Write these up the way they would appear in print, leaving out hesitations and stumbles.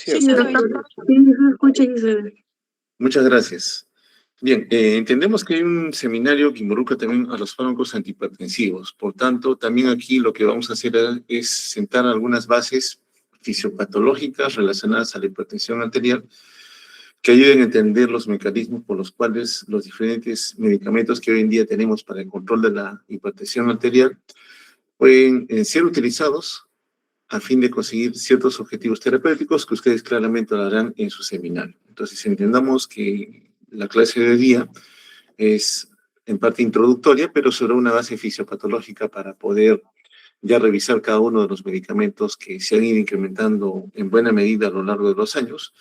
Sí, Sí, doctor. Sí, se escucha y se ve. Muchas gracias. Bien, entendemos que hay un seminario que involucra también a los fármacos antihipertensivos. Por tanto, también aquí lo que vamos a hacer es sentar algunas bases fisiopatológicas relacionadas a la hipertensión arterial que ayuden a entender los mecanismos por los cuales los diferentes medicamentos que hoy en día tenemos para el control de la hipertensión arterial pueden ser utilizados a fin de conseguir ciertos objetivos terapéuticos que ustedes claramente lo harán en su seminario. Entonces, entendamos que la clase de hoy día es en parte introductoria, pero sobre una base fisiopatológica para poder ya revisar cada uno de los medicamentos que se han ido incrementando en buena medida a lo largo de los años,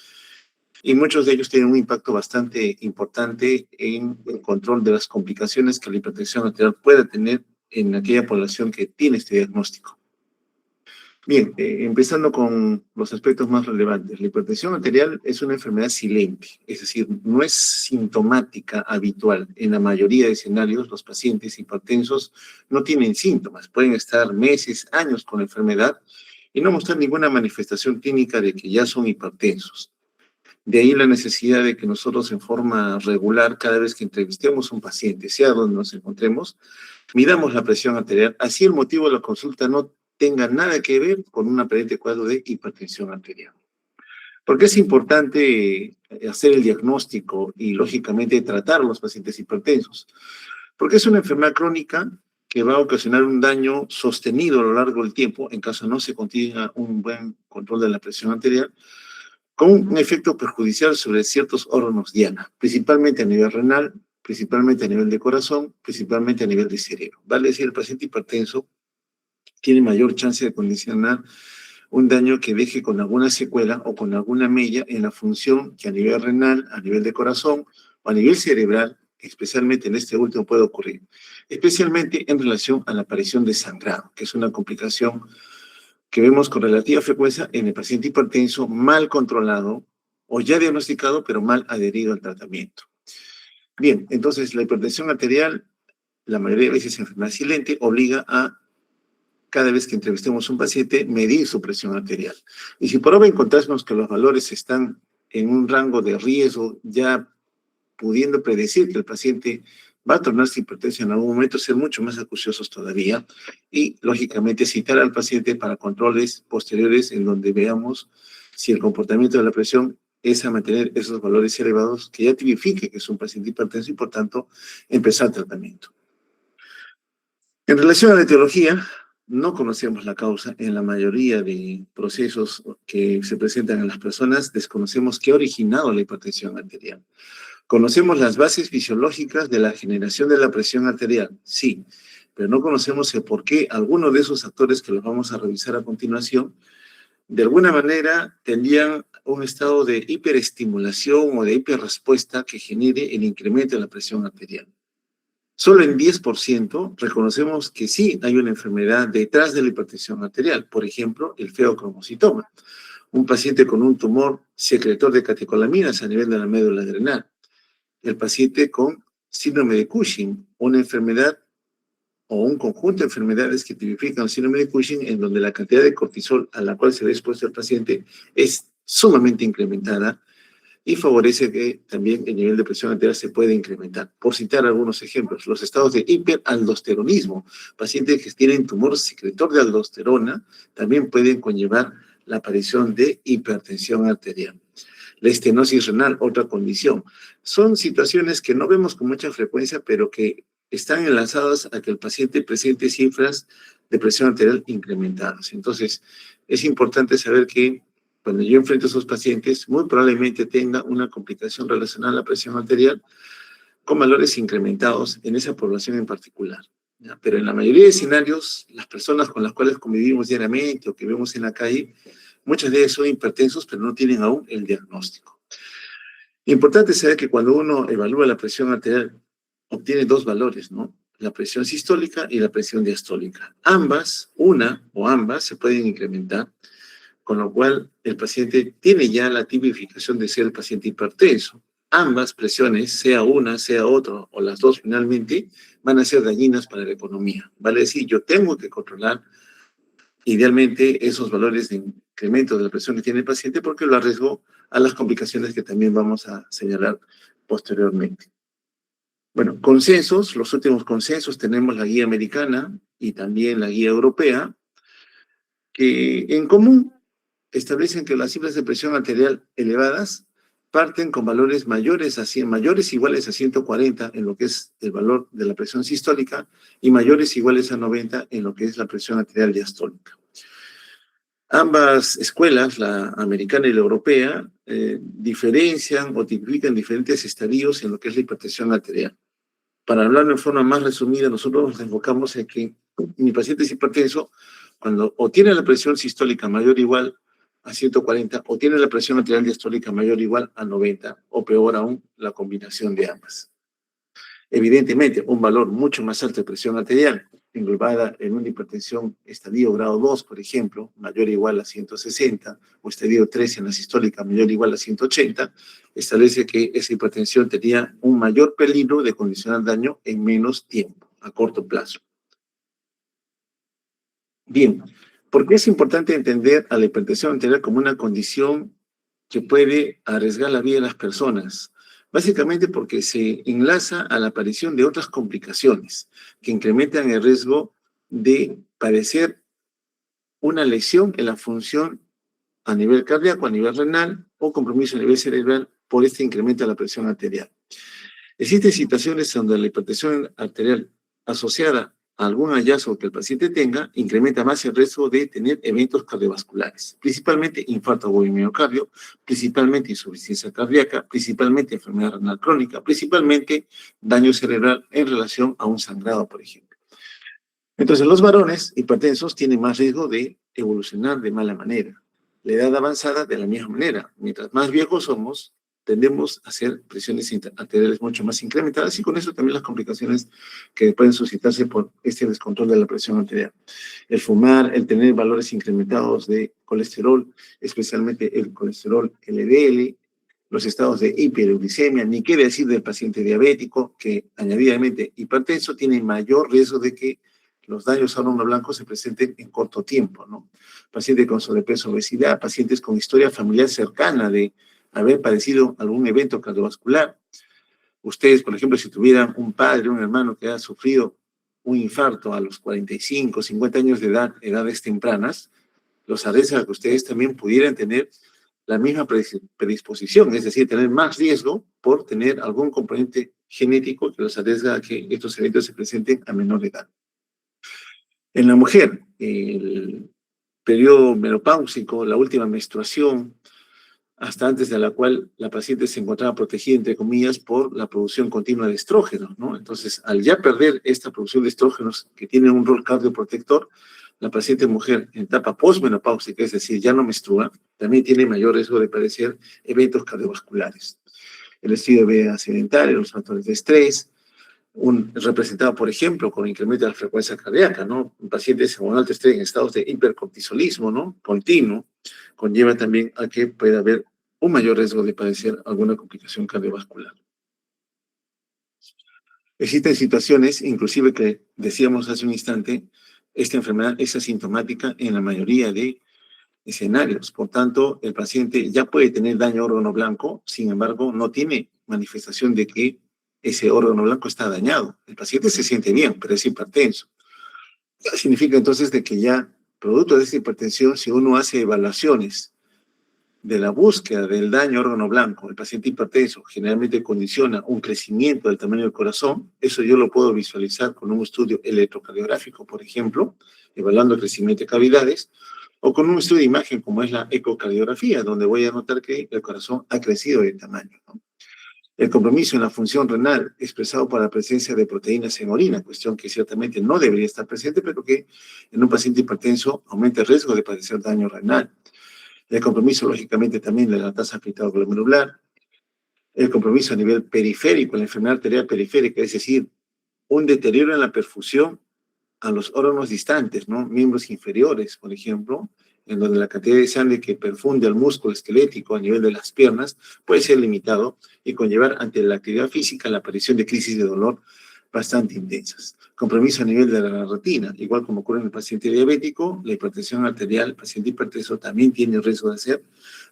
y muchos de ellos tienen un impacto bastante importante en el control de las complicaciones que la hipertensión arterial pueda tener en aquella población que tiene este diagnóstico. Bien, empezando con los aspectos más relevantes. La hipertensión arterial es una enfermedad silente, es decir, no es sintomática habitual. En la mayoría de escenarios, los pacientes hipertensos no tienen síntomas, pueden estar meses, años con la enfermedad y no mostrar ninguna manifestación clínica de que ya son hipertensos. De ahí la necesidad de que nosotros en forma regular, cada vez que entrevistemos a un paciente, sea donde nos encontremos, midamos la presión arterial, así el motivo de la consulta no tenga nada que ver con un aparente cuadro de hipertensión arterial. ¿Por qué es importante hacer el diagnóstico y, lógicamente, tratar a los pacientes hipertensos? Porque es una enfermedad crónica que va a ocasionar un daño sostenido a lo largo del tiempo, en caso no se consiga un buen control de la presión arterial, con un efecto perjudicial sobre ciertos órganos diana, principalmente a nivel renal, principalmente a nivel de corazón, principalmente a nivel de cerebro. Vale decir, el paciente hipertenso tiene mayor chance de condicionar un daño que deje con alguna secuela o con alguna mella en la función que a nivel renal, a nivel de corazón o a nivel cerebral, especialmente en este último, puede ocurrir, especialmente en relación a la aparición de sangrado, que es una complicación que vemos con relativa frecuencia en el paciente hipertenso mal controlado o ya diagnosticado, pero mal adherido al tratamiento. Bien, entonces la hipertensión arterial, la mayoría de veces enfermedad silente, obliga a, cada vez que entrevistemos a un paciente, medir su presión arterial. Y si por ahora encontramos que los valores están en un rango de riesgo, ya pudiendo predecir que el paciente va a tornarse hipertenso en algún momento, ser mucho más acuciosos todavía y, lógicamente, citar al paciente para controles posteriores en donde veamos si el comportamiento de la presión es a mantener esos valores elevados que ya tipifique que es un paciente hipertenso y, por tanto, empezar tratamiento. En relación a la etiología, no conocemos la causa. En la mayoría de procesos que se presentan en las personas, desconocemos qué ha originado la hipertensión arterial. ¿Conocemos las bases fisiológicas de la generación de la presión arterial? Sí, pero no conocemos el por qué algunos de esos actores que los vamos a revisar a continuación, de alguna manera tendrían un estado de hiperestimulación o de hiperrespuesta que genere el incremento de la presión arterial. Solo en 10% reconocemos que sí hay una enfermedad detrás de la hipertensión arterial, por ejemplo, el feocromocitoma, un paciente con un tumor secretor de catecolaminas a nivel de la médula adrenal, el paciente con síndrome de Cushing, una enfermedad o un conjunto de enfermedades que tipifican el síndrome de Cushing en donde la cantidad de cortisol a la cual se ve expuesto el paciente es sumamente incrementada y favorece que también el nivel de presión arterial se pueda incrementar. Por citar algunos ejemplos, los estados de hiperaldosteronismo, pacientes que tienen tumor secretor de aldosterona, también pueden conllevar la aparición de hipertensión arterial. La estenosis renal, otra condición. Son situaciones que no vemos con mucha frecuencia, pero que están enlazadas a que el paciente presente cifras de presión arterial incrementadas. Entonces, es importante saber que cuando yo enfrento a esos pacientes, muy probablemente tenga una complicación relacionada a la presión arterial con valores incrementados en esa población en particular. ¿Ya? Pero en la mayoría de escenarios, las personas con las cuales convivimos diariamente o que vemos en la calle, muchas de ellas son hipertensos, pero no tienen aún el diagnóstico. Importante saber que cuando uno evalúa la presión arterial, obtiene dos valores, ¿no? La presión sistólica y la presión diastólica. Ambas, una o ambas, se pueden incrementar, con lo cual el paciente tiene ya la tipificación de ser el paciente hipertenso. Ambas presiones, sea una, sea otra, o las dos finalmente, van a ser dañinas para la economía. Vale decir, yo tengo que controlar idealmente esos valores de incremento de la presión que tiene el paciente porque lo arriesgo a las complicaciones que también vamos a señalar posteriormente. Bueno, consensos, los últimos consensos, tenemos la guía americana y también la guía europea, que en común establecen que las cifras de presión arterial elevadas parten con valores mayores a 100, mayores iguales a 140 en lo que es el valor de la presión sistólica y mayores iguales a 90 en lo que es la presión arterial diastólica. Ambas escuelas, la americana y la europea, diferencian o tipifican diferentes estadios en lo que es la hipertensión arterial. Para hablar de forma más resumida, nosotros nos enfocamos en que mi paciente es hipertenso cuando o tiene la presión sistólica mayor o igual a 140 o tiene la presión arterial diastólica mayor o igual a 90 o peor aún, la combinación de ambas. Evidentemente, un valor mucho más alto de presión arterial, englobada en una hipertensión estadio grado 2, por ejemplo, mayor o igual a 160, o estadio 3 en la sistólica mayor o igual a 180, establece que esa hipertensión tenía un mayor peligro de condicionar daño en menos tiempo, a corto plazo. Bien, ¿por qué es importante entender a la hipertensión arterial como una condición que puede arriesgar la vida de las personas? Básicamente porque se enlaza a la aparición de otras complicaciones que incrementan el riesgo de padecer una lesión en la función a nivel cardíaco, a nivel renal o compromiso a nivel cerebral por este incremento de la presión arterial. Existen situaciones donde la hipertensión arterial asociada a algún hallazgo que el paciente tenga incrementa más el riesgo de tener eventos cardiovasculares, principalmente infarto agudo de miocardio, principalmente insuficiencia cardíaca, principalmente enfermedad renal crónica, principalmente daño cerebral en relación a un sangrado, por ejemplo. Entonces, los varones hipertensos tienen más riesgo de evolucionar de mala manera. La edad avanzada, de la misma manera. Mientras más viejos somos, tendemos a hacer presiones arteriales mucho más incrementadas y con eso también las complicaciones que pueden suscitarse por este descontrol de la presión arterial. El fumar, el tener valores incrementados de colesterol, especialmente el colesterol LDL, los estados de hiperuricemia, ni qué decir del paciente diabético, que añadidamente hipertenso tiene mayor riesgo de que los daños a órgano blanco se presenten en corto tiempo, ¿no? Pacientes con sobrepeso, obesidad, pacientes con historia familiar cercana de haber padecido algún evento cardiovascular. Ustedes, por ejemplo, si tuvieran un padre, un hermano que ha sufrido un infarto a los 45, 50 años de edad, edades tempranas, los arriesga a que ustedes también pudieran tener la misma predisposición, es decir, tener más riesgo por tener algún componente genético que los arriesga a que estos eventos se presenten a menor edad. En la mujer, el periodo menopáusico, la última menstruación, hasta antes de la cual la paciente se encontraba protegida, entre comillas, por la producción continua de estrógenos, ¿no? Entonces, al ya perder esta producción de estrógenos, que tiene un rol cardioprotector, la paciente mujer en etapa postmenopáusica, es decir, ya no menstrua, también tiene mayor riesgo de padecer eventos cardiovasculares. El estilo de vida sedentario, los factores de estrés, representado, por ejemplo, con incremento de la frecuencia cardíaca, ¿no? Pacientes con alto estrés en estados de hipercortisolismo, ¿no? Continuo, conlleva también a que pueda haber un mayor riesgo de padecer alguna complicación cardiovascular. Existen situaciones, inclusive que decíamos hace un instante, esta enfermedad es asintomática en la mayoría de escenarios. Por tanto, el paciente ya puede tener daño a órgano blanco, sin embargo, no tiene manifestación de que ese órgano blanco está dañado. El paciente se siente bien, pero es hipertenso. Significa entonces de que ya, producto de esta hipertensión, si uno hace evaluaciones de la búsqueda del daño a órgano blanco, el paciente hipertenso generalmente condiciona un crecimiento del tamaño del corazón. Eso yo lo puedo visualizar con un estudio electrocardiográfico, por ejemplo, evaluando el crecimiento de cavidades, o con un estudio de imagen como es la ecocardiografía, donde voy a notar que el corazón ha crecido de tamaño, ¿no? El compromiso en la función renal expresado por la presencia de proteínas en orina, cuestión que ciertamente no debería estar presente, pero que en un paciente hipertenso aumenta el riesgo de padecer daño renal. El compromiso, lógicamente, también de la tasa filtrado glomerular. El compromiso a nivel periférico, la enfermedad arterial periférica, es decir, un deterioro en la perfusión a los órganos distantes, ¿no? Miembros inferiores, por ejemplo, en donde la cantidad de sangre que perfunde al músculo esquelético a nivel de las piernas puede ser limitado y conllevar ante la actividad física la aparición de crisis de dolor bastante intensas. Compromiso a nivel de la retina, igual como ocurre en el paciente diabético, la hipertensión arterial, el paciente hipertenso también tiene riesgo de hacer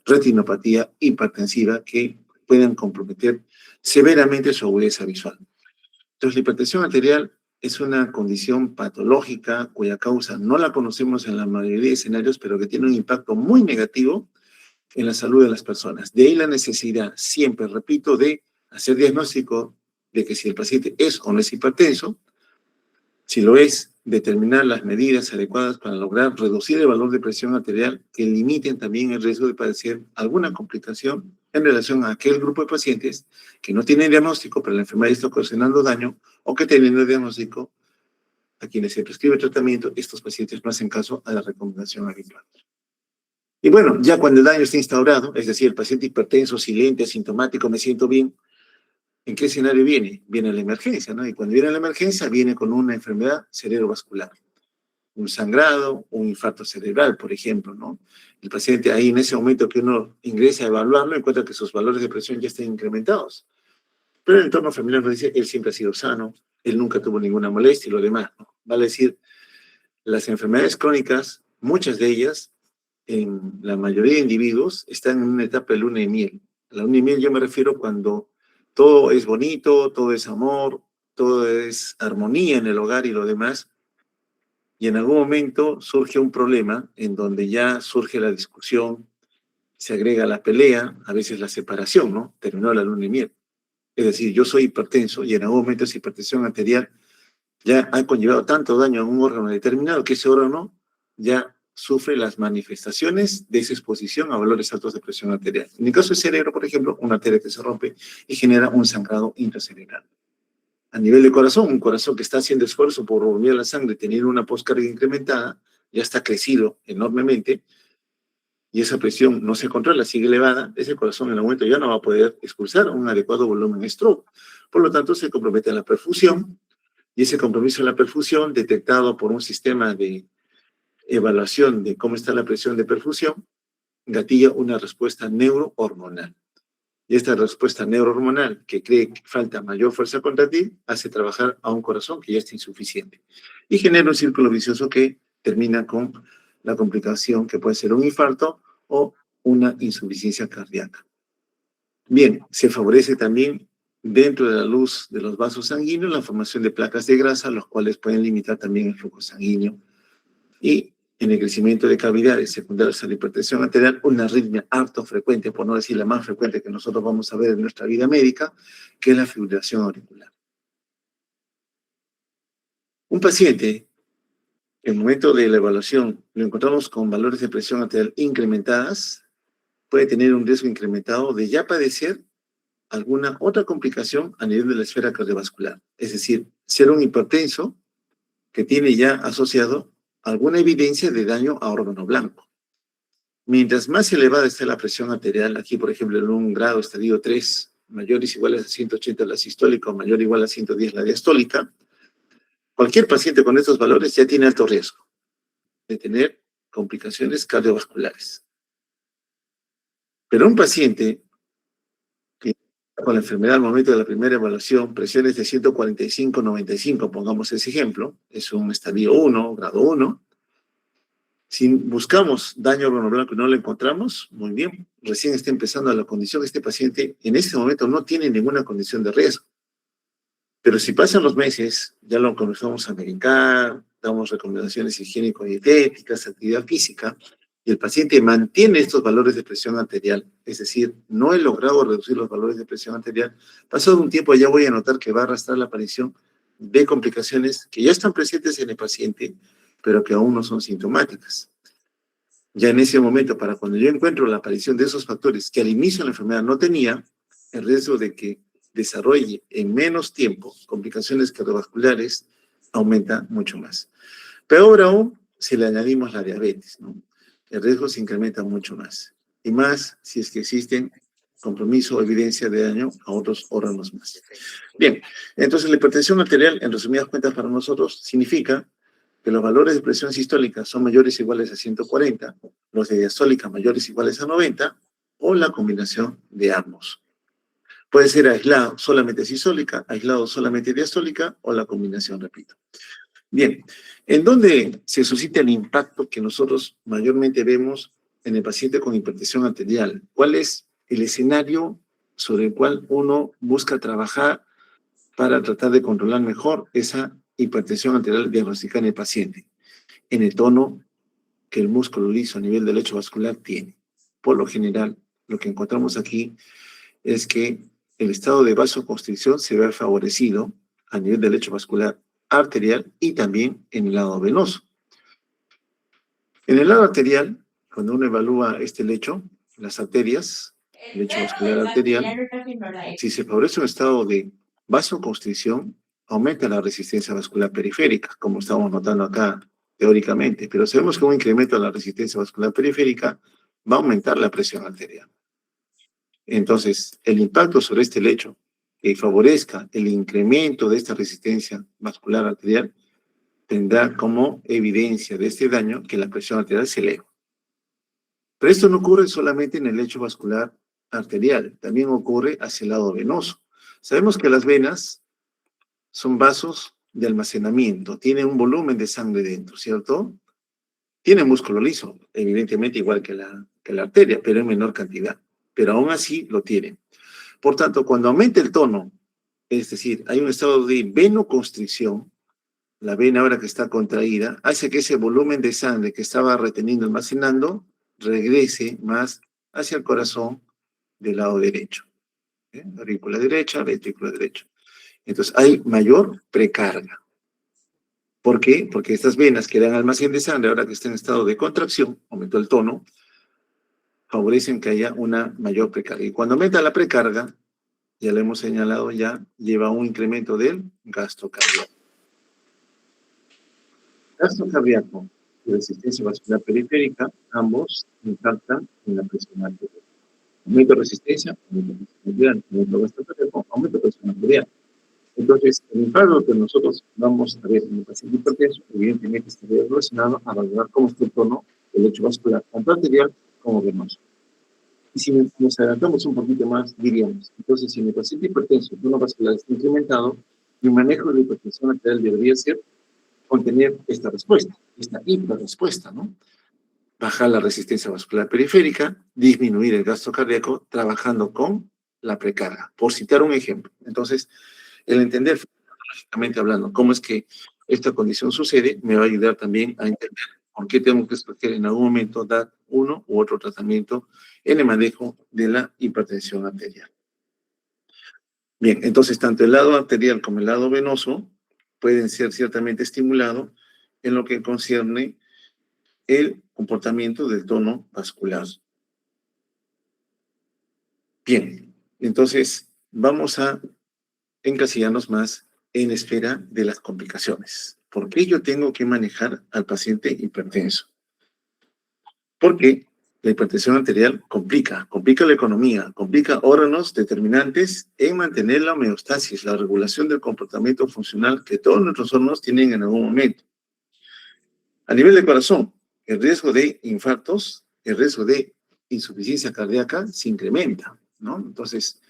retinopatía hipertensiva que puedan comprometer severamente su agudeza visual. Entonces, la hipertensión arterial es una condición patológica cuya causa no la conocemos en la mayoría de escenarios, pero que tiene un impacto muy negativo en la salud de las personas. De ahí la necesidad, siempre repito, de hacer diagnóstico de que si el paciente es o no es hipertenso, si lo es, determinar las medidas adecuadas para lograr reducir el valor de presión arterial que limiten también el riesgo de padecer alguna complicación en relación a aquel grupo de pacientes que no tienen diagnóstico, pero la enfermedad está ocasionando daño, o que teniendo diagnóstico, a quienes se prescribe tratamiento, estos pacientes no hacen caso a la recomendación habitual. Y bueno, ya cuando el daño está instaurado, es decir, el paciente hipertenso, silente, asintomático, me siento bien, ¿en qué escenario viene? Viene la emergencia, ¿no? Y cuando viene la emergencia, viene con una enfermedad cerebrovascular, un sangrado, un infarto cerebral, por ejemplo, ¿no? El paciente ahí en ese momento que uno ingresa a evaluarlo, encuentra que sus valores de presión ya están incrementados. Pero el entorno familiar nos dice, él siempre ha sido sano, él nunca tuvo ninguna molestia y lo demás, ¿no? Vale decir, las enfermedades crónicas, muchas de ellas, en la mayoría de individuos, están en una etapa de luna de miel. La luna de miel yo me refiero cuando todo es bonito, todo es amor, todo es armonía en el hogar y lo demás, y en algún momento surge un problema en donde ya surge la discusión, se agrega la pelea, a veces la separación, ¿no? Terminó la luna de miel. Es decir, yo soy hipertenso y en algún momento esa hipertensión arterial ya ha conllevado tanto daño a un órgano determinado que ese órgano ya sufre las manifestaciones de esa exposición a valores altos de presión arterial. En el caso del cerebro, por ejemplo, una arteria que se rompe y genera un sangrado intracerebral. A nivel de corazón, un corazón que está haciendo esfuerzo por bombear la sangre, teniendo una poscarga incrementada, ya está crecido enormemente, y esa presión no se controla, sigue elevada, ese corazón en el momento ya no va a poder expulsar un adecuado volumen de stroke. Por lo tanto, se compromete la perfusión, y ese compromiso de la perfusión, detectado por un sistema de evaluación de cómo está la presión de perfusión, gatilla una respuesta neurohormonal. Y esta respuesta neurohormonal, que cree que falta mayor fuerza contractil, hace trabajar a un corazón que ya está insuficiente. Y genera un círculo vicioso que termina con la complicación que puede ser un infarto o una insuficiencia cardíaca. Bien, se favorece también dentro de la luz de los vasos sanguíneos la formación de placas de grasa, los cuales pueden limitar también el flujo sanguíneo. Y en el crecimiento de cavidades secundarias a la hipertensión arterial, una arritmia harto frecuente, por no decir la más frecuente que nosotros vamos a ver en nuestra vida médica, que es la fibrilación auricular. Un paciente, en el momento de la evaluación, lo encontramos con valores de presión arterial incrementadas, puede tener un riesgo incrementado de ya padecer alguna otra complicación a nivel de la esfera cardiovascular. Es decir, ser un hipertenso que tiene ya asociado alguna evidencia de daño a órgano blanco. Mientras más elevada esté la presión arterial, aquí por ejemplo en un grado estadio 3, mayores iguales a 180 la sistólica o mayor o igual a 110 la diastólica, cualquier paciente con estos valores ya tiene alto riesgo de tener complicaciones cardiovasculares. Pero un paciente que con la enfermedad al momento de la primera evaluación, presiones de 145-95, pongamos ese ejemplo, es un estadio 1, grado 1, si buscamos daño órgano blanco y no lo encontramos, muy bien, recién está empezando la condición, este paciente en este momento no tiene ninguna condición de riesgo. Pero si pasan los meses, ya lo comenzamos a medicar, damos recomendaciones higiénico-dietéticas, actividad física, y el paciente mantiene estos valores de presión arterial, es decir, no he logrado reducir los valores de presión arterial, pasado un tiempo ya voy a notar que va a arrastrar la aparición de complicaciones que ya están presentes en el paciente, pero que aún no son sintomáticas. Ya en ese momento, para cuando yo encuentro la aparición de esos factores que al inicio de la enfermedad no tenía, el riesgo de que desarrolle en menos tiempo complicaciones cardiovasculares aumenta mucho más. Peor aún si le añadimos la diabetes, ¿no? El riesgo se incrementa mucho más. Y más si es que existen compromiso o evidencia de daño a otros órganos más. Bien, entonces la hipertensión arterial, en resumidas cuentas para nosotros, significa que los valores de presión sistólica son mayores o iguales a 140, los de diastólica mayores o iguales a 90, o la combinación de ambos. Puede ser aislado, solamente sistólica, aislado solamente diastólica o la combinación, repito. Bien, ¿en dónde se suscita el impacto que nosotros mayormente vemos en el paciente con hipertensión arterial? ¿Cuál es el escenario sobre el cual uno busca trabajar para tratar de controlar mejor esa hipertensión arterial diagnosticada en el paciente? En el tono que el músculo liso a nivel del lecho vascular tiene. Por lo general, lo que encontramos aquí es que el estado de vasoconstricción se ve favorecido a nivel del lecho vascular arterial y también en el lado venoso. En el lado arterial, cuando uno evalúa este lecho, las arterias, el lecho vascular arterial, si se favorece un estado de vasoconstricción, aumenta la resistencia vascular periférica, como estamos notando acá teóricamente, pero sabemos que un incremento de la resistencia vascular periférica va a aumentar la presión arterial. Entonces, el impacto sobre este lecho que favorezca el incremento de esta resistencia vascular arterial tendrá como evidencia de este daño que la presión arterial se eleva. Pero esto no ocurre solamente en el lecho vascular arterial, también ocurre hacia el lado venoso. Sabemos que las venas son vasos de almacenamiento, tienen un volumen de sangre dentro, ¿cierto? Tiene músculo liso, evidentemente igual que la arteria, pero en menor cantidad. Pero aún así lo tienen. Por tanto, cuando aumenta el tono, es decir, hay un estado de venoconstricción, la vena ahora que está contraída, hace que ese volumen de sangre que estaba reteniendo, almacenando, regrese más hacia el corazón del lado derecho. Aurícula derecha, ventrículo derecho. Entonces, hay mayor precarga. ¿Por qué? Porque estas venas que dan almacén de sangre, ahora que está en estado de contracción, aumentó el tono, favorecen que haya una mayor precarga. Y cuando aumenta la precarga, ya lo hemos señalado, ya lleva a un incremento del gasto cardíaco. Gasto cardíaco y resistencia vascular periférica, ambos impactan en la presión arterial. Aumento de resistencia, aumento de presión arterial, aumento de gasto cardíaco, aumento de presión arterial. Entonces, el impacto que nosotros vamos a ver en el paciente hipertenso, evidentemente estaría relacionado a valorar cómo está el tono del lecho vascular, tanto arterial como venoso. Y si nos adelantamos un poquito más, diríamos, entonces, si en el paciente hipertenso el tono vascular está incrementado, mi manejo de la hipertensión arterial debería ser contener esta respuesta, esta hiperrespuesta, ¿no? Bajar la resistencia vascular periférica, disminuir el gasto cardíaco, trabajando con la precarga, por citar un ejemplo. Entonces, el entender, fisiológicamente hablando, cómo es que esta condición sucede, me va a ayudar también a entender por qué tengo que escoger en algún momento dar uno u otro tratamiento en el manejo de la hipertensión arterial. Bien, entonces tanto el lado arterial como el lado venoso pueden ser ciertamente estimulados en lo que concierne el comportamiento del tono vascular. Bien, entonces vamos a encasillarnos más en espera de las complicaciones. ¿Por qué yo tengo que manejar al paciente hipertenso? Porque la hipertensión arterial complica la economía, complica órganos determinantes en mantener la homeostasis, la regulación del comportamiento funcional que todos nuestros órganos tienen en algún momento. A nivel de corazón, el riesgo de infartos, el riesgo de insuficiencia cardíaca se incrementa, ¿no? Entonces,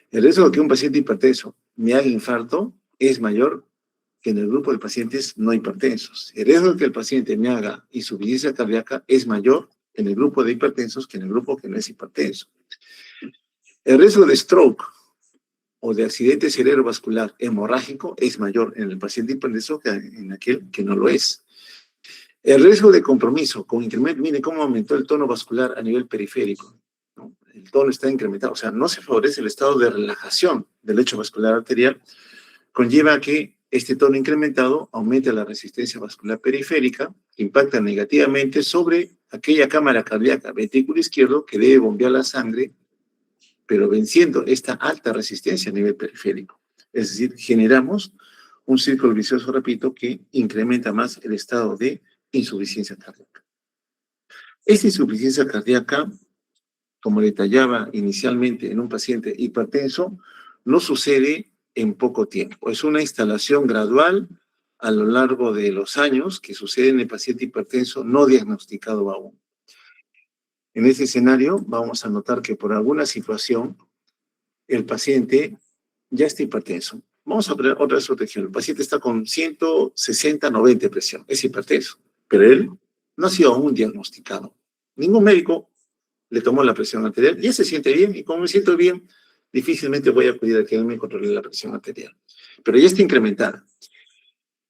el riesgo de que un paciente hipertenso me haga infarto es mayor que en el grupo de pacientes no hipertensos. El riesgo de que el paciente me haga insuficiencia cardíaca es mayor en el grupo de hipertensos que en el grupo que no es hipertenso. El riesgo de stroke o de accidente cerebrovascular hemorrágico es mayor en el paciente hipertenso que en aquel que no lo es. El riesgo de compromiso con incremento, mire cómo aumentó el tono vascular a nivel periférico, ¿no? El tono está incrementado, o sea, no se favorece el estado de relajación del lecho vascular arterial, conlleva que este tono incrementado aumente la resistencia vascular periférica, impacta negativamente sobre aquella cámara cardíaca, ventrículo izquierdo, que debe bombear la sangre, pero venciendo esta alta resistencia a nivel periférico. Es decir, generamos un círculo vicioso, repito, que incrementa más el estado de insuficiencia cardíaca. Esta insuficiencia cardíaca, como detallaba inicialmente en un paciente hipertenso, no sucede en poco tiempo. Es una instalación gradual a lo largo de los años que sucede en el paciente hipertenso no diagnosticado aún. En este escenario vamos a notar que por alguna situación el paciente ya está hipertenso. Vamos a poner otro ejemplo. El paciente está con 160/90 de presión, es hipertenso, pero él no ha sido aún diagnosticado. Ningún médico le tomó la presión arterial, ya se siente bien, y como me siento bien, difícilmente voy a acudir a que él me controle la presión arterial. Pero ya está incrementada.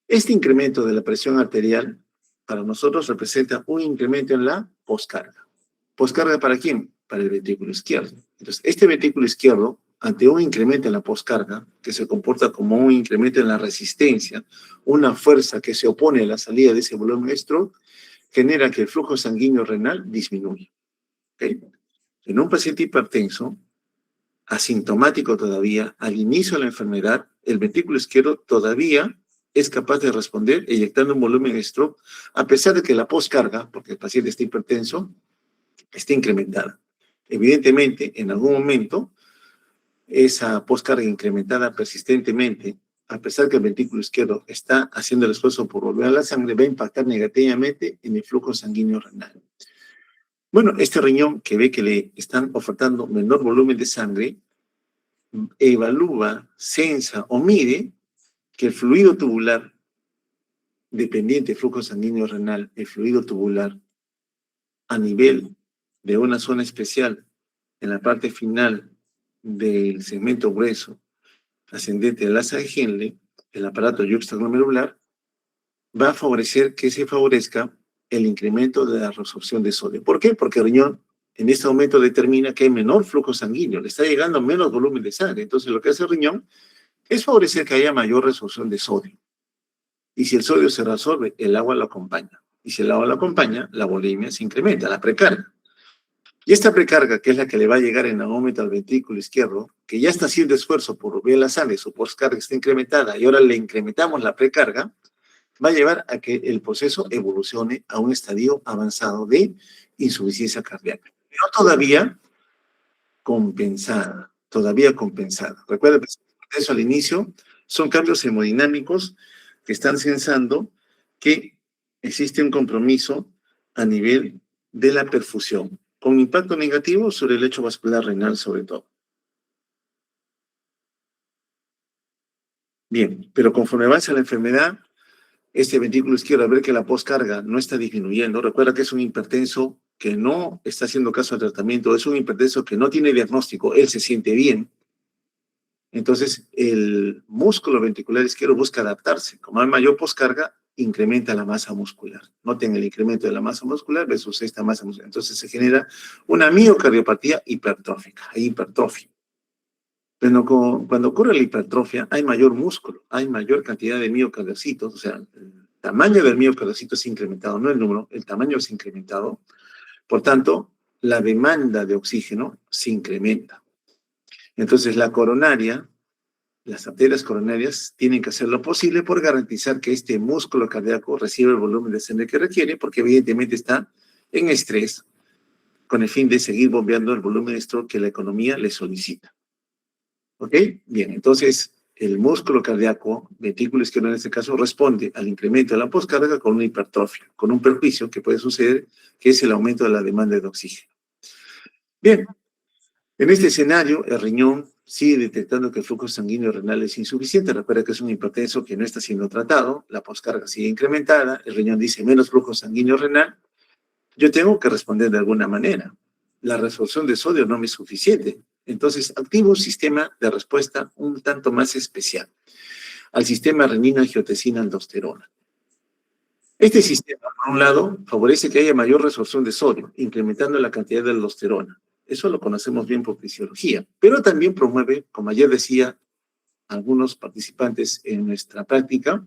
Este incremento de la presión arterial para nosotros representa un incremento en la poscarga. ¿Poscarga para quién? Para el ventrículo izquierdo. Entonces, este ventrículo izquierdo, ante un incremento en la poscarga, que se comporta como un incremento en la resistencia, una fuerza que se opone a la salida de ese volumen extra, genera que el flujo sanguíneo renal disminuya. ¿Okay? En un paciente hipertenso, asintomático todavía, al inicio de la enfermedad, el ventrículo izquierdo todavía es capaz de responder eyectando un volumen extra, a pesar de que la poscarga, porque el paciente está hipertenso, está incrementada. Evidentemente, en algún momento, esa poscarga incrementada persistentemente, a pesar que el ventrículo izquierdo está haciendo el esfuerzo por volver a la sangre, va a impactar negativamente en el flujo sanguíneo renal. Bueno, este riñón que ve que le están ofertando menor volumen de sangre, evalúa, censa o mide que el fluido tubular dependiente del flujo sanguíneo renal, el fluido tubular, a nivel de una zona especial en la parte final del segmento grueso ascendente del asa de Henle, el aparato yuxtaglomerular, va a favorecer que se favorezca el incremento de la resorción de sodio. ¿Por qué? Porque el riñón en este momento determina que hay menor flujo sanguíneo, le está llegando menos volumen de sangre. Entonces lo que hace el riñón es favorecer que haya mayor resorción de sodio. Y si el sodio se resorbe, el agua lo acompaña. Y si el agua lo acompaña, la volemia se incrementa, la precarga. Y esta precarga, que es la que le va a llegar en algún momento al ventrículo izquierdo, que ya está haciendo esfuerzo por volver la sangre, su poscarga está incrementada, y ahora le incrementamos la precarga, va a llevar a que el proceso evolucione a un estadio avanzado de insuficiencia cardíaca. Pero todavía compensada, todavía compensada. Recuerda que eso al inicio son cambios hemodinámicos que están censando que existe un compromiso a nivel de la perfusión, con impacto negativo sobre el lecho vascular renal sobre todo. Bien, pero conforme avanza la enfermedad, este ventrículo izquierdo, al ver que la poscarga no está disminuyendo, recuerda que es un hipertenso que no está haciendo caso al tratamiento, es un hipertenso que no tiene diagnóstico, él se siente bien. Entonces, el músculo ventricular izquierdo busca adaptarse. Como hay mayor poscarga, incrementa la masa muscular. Noten el incremento de la masa muscular versus esta masa muscular. Entonces, se genera una miocardiopatía hipertrófica, hay hipertrofia. Pero cuando ocurre la hipertrofia, hay mayor músculo, hay mayor cantidad de miocardiocitos, o sea, el tamaño del miocardiocito es incrementado, no el número, el tamaño es incrementado. Por tanto, la demanda de oxígeno se incrementa. Entonces, la coronaria, las arterias coronarias tienen que hacer lo posible por garantizar que este músculo cardíaco reciba el volumen de sangre que requiere, porque evidentemente está en estrés con el fin de seguir bombeando el volumen extra que la economía le solicita. ¿Ok? Bien, entonces el músculo cardíaco, ventrículo izquierdo en este caso, responde al incremento de la poscarga con una hipertrofia, con un perjuicio que puede suceder, que es el aumento de la demanda de oxígeno. Bien, en este escenario, el riñón sigue detectando que el flujo sanguíneo renal es insuficiente. Recuerda que es un hipertenso que no está siendo tratado, la poscarga sigue incrementada, el riñón dice menos flujo sanguíneo renal. Yo tengo que responder de alguna manera. La resorción de sodio no me es suficiente. Entonces, activo un sistema de respuesta un tanto más especial, al sistema renina-angiotensina-aldosterona. Este sistema, por un lado, favorece que haya mayor resorción de sodio, incrementando la cantidad de aldosterona. Eso lo conocemos bien por fisiología, pero también promueve, como ayer decía algunos participantes en nuestra práctica,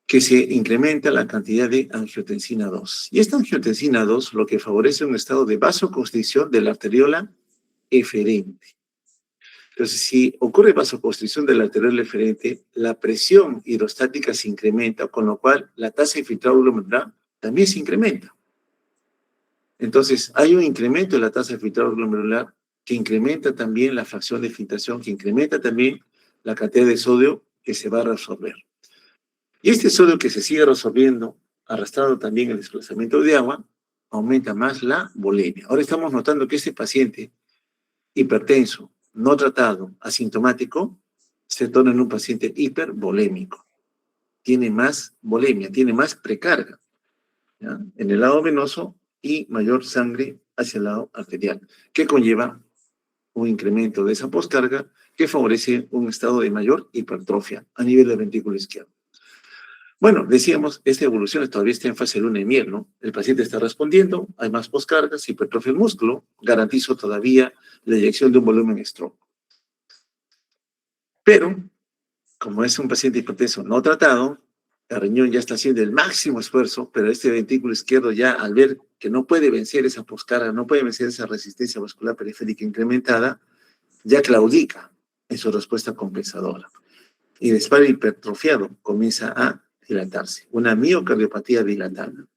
que se incrementa la cantidad de angiotensina 2. Y esta angiotensina 2 lo que favorece un estado de vasoconstricción de la arteriola eferente. Entonces, si ocurre vasoconstricción de la arteriola eferente, la presión hidrostática se incrementa, con lo cual la tasa de filtrado glomerular también se incrementa. Entonces, hay un incremento de la tasa de filtrado glomerular que incrementa también la fracción de filtración, que incrementa también la cantidad de sodio que se va a reabsorber. Y este sodio que se sigue resolviendo, arrastrando también el desplazamiento de agua, aumenta más la volemia. Ahora estamos notando que este paciente hipertenso, no tratado, asintomático, se torna en un paciente hipervolémico. Tiene más volemia, tiene más precarga, ¿ya? En el lado venoso y mayor sangre hacia el lado arterial, que conlleva un incremento de esa poscarga que favorece un estado de mayor hipertrofia a nivel del ventrículo izquierdo. Bueno, decíamos, esta evolución todavía está en fase luna de miel, ¿no? El paciente está respondiendo, hay más poscargas, hipertrofia del músculo, garantizo todavía la eyección de un volumen stroke. Pero, como es un paciente hipertenso no tratado, el riñón ya está haciendo el máximo esfuerzo, pero este ventrículo izquierdo ya al ver que no puede vencer esa poscarga, no puede vencer esa resistencia vascular periférica incrementada, ya claudica en su respuesta compensadora. Y el disparo hipertrofiado comienza a dilatarse, una miocardiopatía dilatada.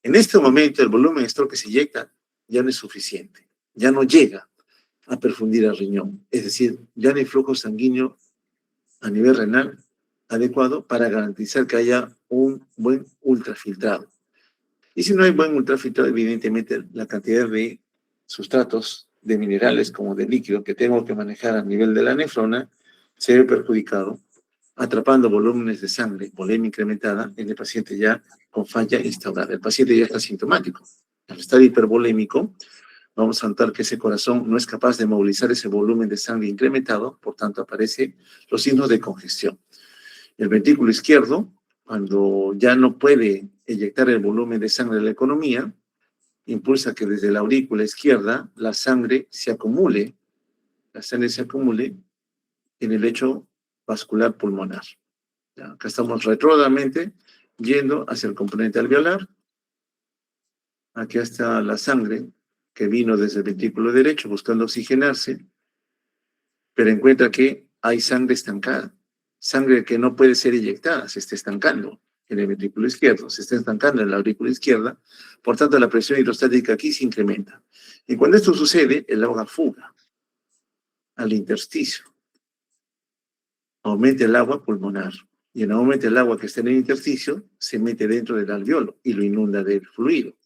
En este momento el volumen stroke que se inyecta ya no es suficiente, ya no llega a perfundir el riñón, es decir, ya no hay flujo sanguíneo a nivel renal adecuado para garantizar que haya un buen ultrafiltrado. Y si no hay buen ultrafiltrado, evidentemente la cantidad de sustratos, de minerales como de líquido que tengo que manejar a nivel de la nefrona, se ve perjudicado, atrapando volúmenes de sangre, volemia incrementada en el paciente ya con falla instaurada. El paciente ya está sintomático. Al estar hipervolémico, vamos a notar que ese corazón no es capaz de movilizar ese volumen de sangre incrementado, por tanto aparecen los signos de congestión. El ventrículo izquierdo, cuando ya no puede eyectar el volumen de sangre de la economía, impulsa que desde la aurícula izquierda la sangre se acumule en el lecho vascular pulmonar. ¿Ya? Acá estamos retrógradamente yendo hacia el componente alveolar. Aquí está la sangre que vino desde el ventrículo derecho buscando oxigenarse, pero encuentra que hay sangre estancada, sangre que no puede ser eyectada, se está estancando en el ventrículo izquierdo, se está estancando en la aurícula izquierda, por tanto la presión hidrostática aquí se incrementa. Y cuando esto sucede, el agua fuga al intersticio, aumenta el agua pulmonar, y en aumento el agua que está en el intersticio se mete dentro del alveolo y lo inunda de fluido.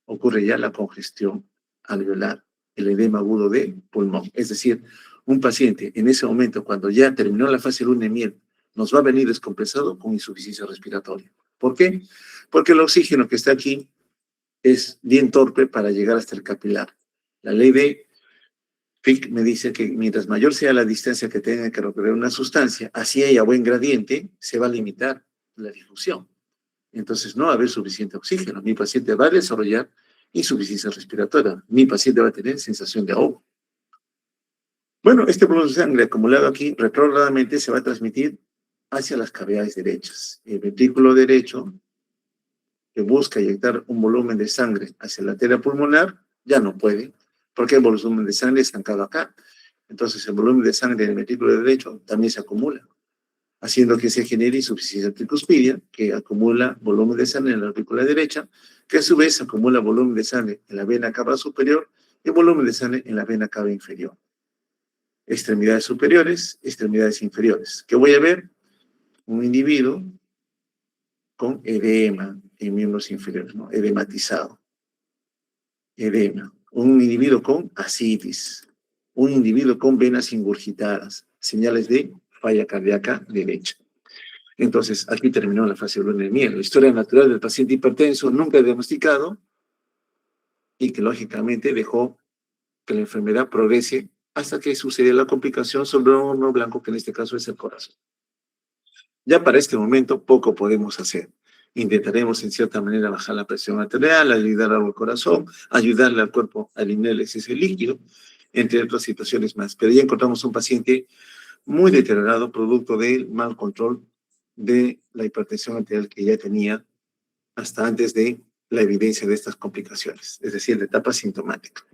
Ocurre ya la congestión alveolar, el edema agudo del pulmón. Es decir, un paciente en ese momento, cuando ya terminó la fase luna de miel, nos va a venir descompensado con insuficiencia respiratoria. ¿Por qué? Porque el oxígeno que está aquí es bien torpe para llegar hasta el capilar. La ley de Fick me dice que mientras mayor sea la distancia que tenga que recorrer una sustancia, así haya buen gradiente, se va a limitar la difusión. Entonces no va a haber suficiente oxígeno. Mi paciente va a desarrollar insuficiencia respiratoria. Mi paciente va a tener sensación de ahogo. Bueno, este volumen de sangre acumulado aquí retrógradamente se va a transmitir hacia las cavidades derechas. El ventrículo derecho, que busca inyectar un volumen de sangre hacia la arteria pulmonar, ya no puede, porque el volumen de sangre estancado acá. Entonces el volumen de sangre en el ventrículo derecho también se acumula, haciendo que se genere insuficiencia tricuspidia, que acumula volumen de sangre en la aurícula derecha, que a su vez acumula volumen de sangre en la vena cava superior y volumen de sangre en la vena cava inferior. Extremidades superiores, extremidades inferiores. ¿Qué voy a ver? Un individuo con edema en miembros inferiores, ¿no? Edematizado. Edema. Un individuo con ascitis. Un individuo con venas ingurgitadas. Señales de falla cardíaca derecha. Entonces, aquí terminó la fase luna de miel. La historia natural del paciente hipertenso nunca diagnosticado y que lógicamente dejó que la enfermedad progrese hasta que sucede la complicación sobre un horno blanco, que en este caso es el corazón. Ya para este momento poco podemos hacer. Intentaremos en cierta manera bajar la presión arterial, ayudar al corazón, ayudarle al cuerpo a eliminar el exceso de líquido, entre otras situaciones más. Pero ya encontramos un paciente muy deteriorado producto del mal control de la hipertensión arterial que ya tenía hasta antes de la evidencia de estas complicaciones, es decir, de etapa sintomática.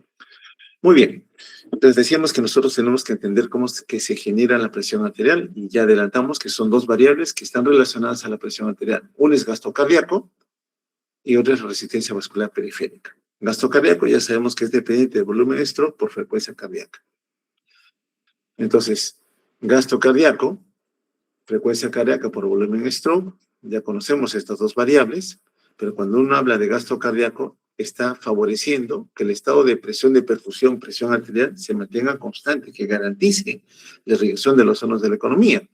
Muy bien, entonces decíamos que nosotros tenemos que entender cómo es que se genera la presión arterial y ya adelantamos que son dos variables que están relacionadas a la presión arterial. Una es gasto cardíaco y otra es la resistencia vascular periférica. Gasto cardíaco ya sabemos que es dependiente del volumen de stroke por frecuencia cardíaca. Entonces, gasto cardíaco, frecuencia cardíaca por volumen de stroke, ya conocemos estas dos variables, pero cuando uno habla de gasto cardíaco, está favoreciendo que el estado de presión de perfusión, presión arterial, se mantenga constante, que garantice la irrigación de los órganos de la economía.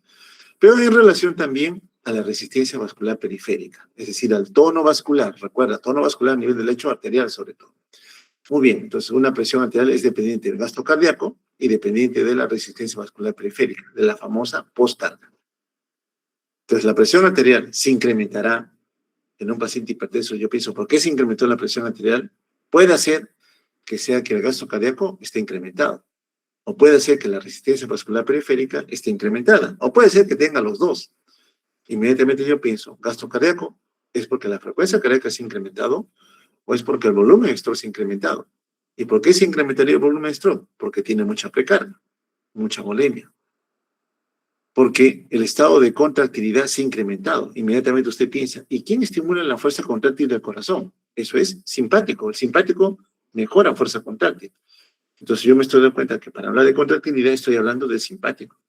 Pero en relación también a la resistencia vascular periférica, es decir, al tono vascular. Recuerda, tono vascular a nivel del lecho arterial sobre todo. Muy bien, entonces una presión arterial es dependiente del gasto cardíaco y dependiente de la resistencia vascular periférica, de la famosa postcarga. Entonces la presión arterial se incrementará en un paciente hipertenso. Yo pienso, ¿por qué se incrementó la presión arterial? Puede ser que sea que el gasto cardíaco esté incrementado, o puede ser que la resistencia vascular periférica esté incrementada, o puede ser que tenga los dos. Inmediatamente yo pienso, gasto cardíaco, ¿es porque la frecuencia cardíaca se ha incrementado o es porque el volumen de stroke se ha incrementado? ¿Y por qué se incrementaría el volumen de stroke? Porque tiene mucha precarga, mucha volemia. Porque el estado de contractilidad se ha incrementado. Inmediatamente usted piensa, ¿y quién estimula la fuerza contráctil del corazón? Eso es simpático. El simpático mejora fuerza contráctil. Entonces yo me estoy dando cuenta que para hablar de contractilidad estoy hablando del simpático.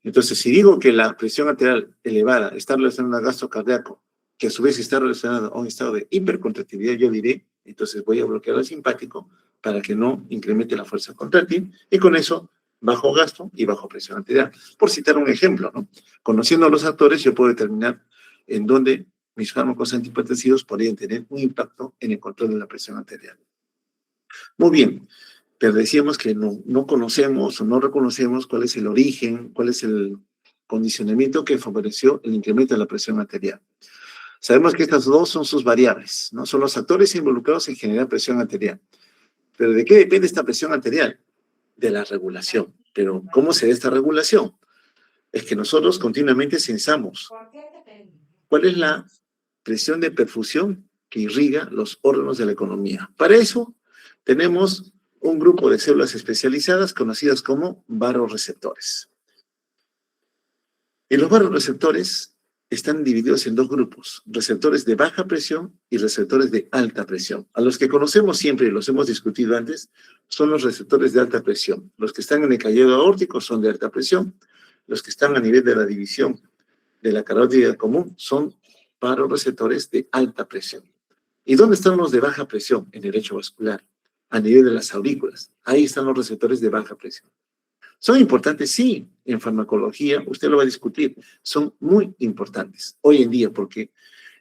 Entonces, si digo que la presión arterial elevada está relacionada al gasto cardíaco, que a su vez está relacionada a un estado de hipercontractilidad, yo diré, entonces voy a bloquear el simpático para que no incremente la fuerza contráctil y con eso bajo gasto y bajo presión arterial. Por citar un ejemplo, ¿no? Conociendo a los actores, yo puedo determinar en dónde mis fármacos antihipertensivos podrían tener un impacto en el control de la presión arterial. Muy bien, pero decíamos que no conocemos o no reconocemos cuál es el origen, cuál es el condicionamiento que favoreció el incremento de la presión arterial. Sabemos que estas dos son sus variables, ¿no? Son los actores involucrados en generar presión arterial. ¿Pero de qué depende esta presión arterial? De la regulación. Pero ¿cómo se da esta regulación? Es que nosotros continuamente censamos cuál es la presión de perfusión que irriga los órganos de la economía. Para eso tenemos un grupo de células especializadas conocidas como varoreceptores. Y los varoreceptores están divididos en dos grupos, receptores de baja presión y receptores de alta presión. A los que conocemos siempre y los hemos discutido antes, son los receptores de alta presión. Los que están en el callado aórtico son de alta presión, los que están a nivel de la división de la carótida común son varoreceptores de alta presión. ¿Y dónde están los de baja presión? En el lecho vascular, a nivel de las aurículas. Ahí están los receptores de baja presión. ¿Son importantes? Sí, en farmacología, usted lo va a discutir, son muy importantes hoy en día porque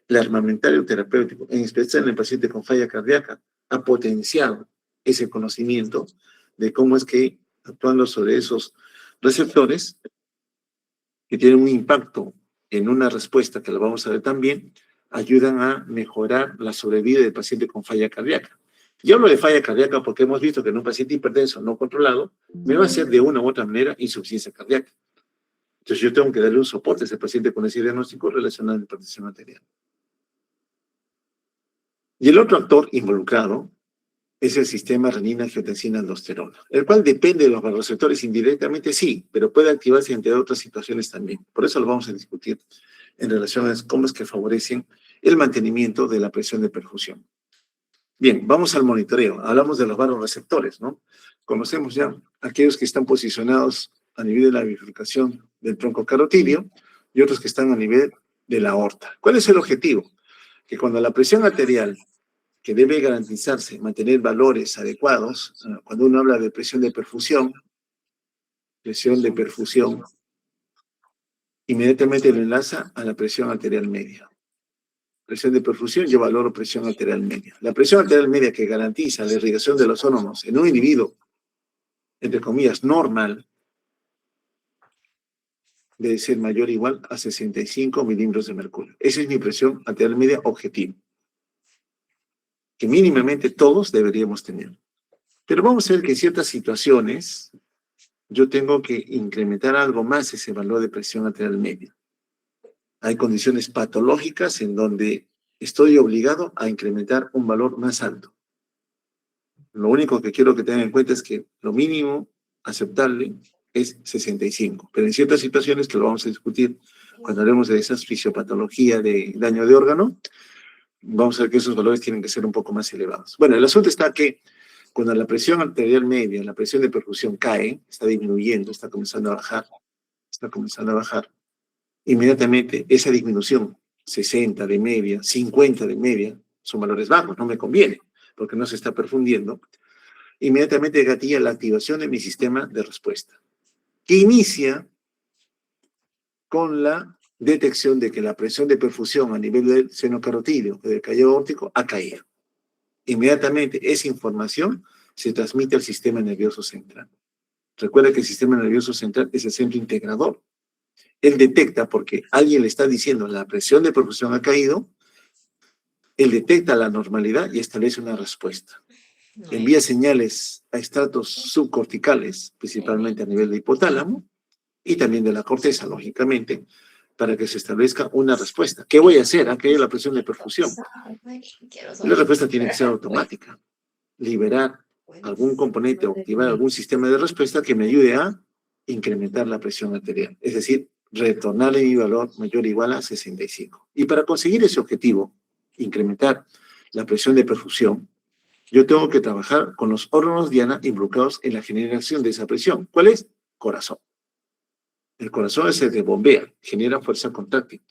el armamentario terapéutico, en especial en el paciente con falla cardíaca, ha potenciado ese conocimiento de cómo es que actuando sobre esos receptores que tienen un impacto en una respuesta que lo vamos a ver también, ayudan a mejorar la sobrevida del paciente con falla cardíaca. Yo hablo de falla cardíaca porque hemos visto que en un paciente hipertenso no controlado me va a hacer de una u otra manera insuficiencia cardíaca. Entonces yo tengo que darle un soporte a ese paciente con ese diagnóstico relacionado a la hipertensión arterial. Y el otro actor involucrado es el sistema renina-angiotensina-aldosterona, el cual depende de los vasoreceptores indirectamente, sí, pero puede activarse entre otras situaciones también. Por eso lo vamos a discutir en relación a cómo es que favorecen el mantenimiento de la presión de perfusión. Bien, vamos al monitoreo. Hablamos de los vasoreceptores, ¿no? Conocemos ya aquellos que están posicionados a nivel de la bifurcación del tronco carotídeo y otros que están a nivel de la aorta. ¿Cuál es el objetivo? Que cuando la presión arterial, que debe garantizarse, mantener valores adecuados, cuando uno habla de presión de perfusión, inmediatamente lo enlaza a la presión arterial media. Presión de perfusión, yo valoro presión arterial media. La presión arterial media que garantiza la irrigación de los órganos en un individuo, entre comillas, normal, debe ser mayor o igual a 65 milímetros de mercurio. Esa es mi presión arterial media objetiva, que mínimamente todos deberíamos tener. Pero vamos a ver que en ciertas situaciones yo tengo que incrementar algo más ese valor de presión arterial media. Hay condiciones patológicas en donde estoy obligado a incrementar un valor más alto. Lo único que quiero que tengan en cuenta es que lo mínimo aceptable es 65, pero en ciertas situaciones que lo vamos a discutir cuando hablemos de esas fisiopatología de daño de órgano, vamos a ver que esos valores tienen que ser un poco más elevados. Bueno, el asunto está que cuando la presión arterial media, la presión de perfusión cae, está disminuyendo, está comenzando a bajar, inmediatamente esa disminución, 60 de media, 50 de media, son valores bajos, no me conviene. porque no se está perfundiendo, inmediatamente gatilla la activación de mi sistema de respuesta, que inicia con la detección de que la presión de perfusión a nivel del seno carotídeo o del cabello aórtico ha caído. Inmediatamente esa información se transmite al sistema nervioso central. Recuerda que el sistema nervioso central es el centro integrador. Él detecta porque alguien le está diciendo la presión de perfusión ha caído, él detecta la normalidad y establece una respuesta. Envía señales a estratos subcorticales, principalmente a nivel de hipotálamo, y también de la corteza, lógicamente, para que se establezca una respuesta. ¿Qué voy a hacer? ¿A caído la presión de perfusión? Y la respuesta tiene que ser automática. Liberar algún componente o activar algún sistema de respuesta que me ayude a incrementar la presión arterial. Es decir, retornarle mi valor mayor o igual a 65. Y para conseguir ese objetivo, incrementar la presión de perfusión, yo tengo que trabajar con los órganos diana involucrados en la generación de esa presión. ¿Cuál es? Corazón. El corazón es el que bombea, genera fuerza contráctil.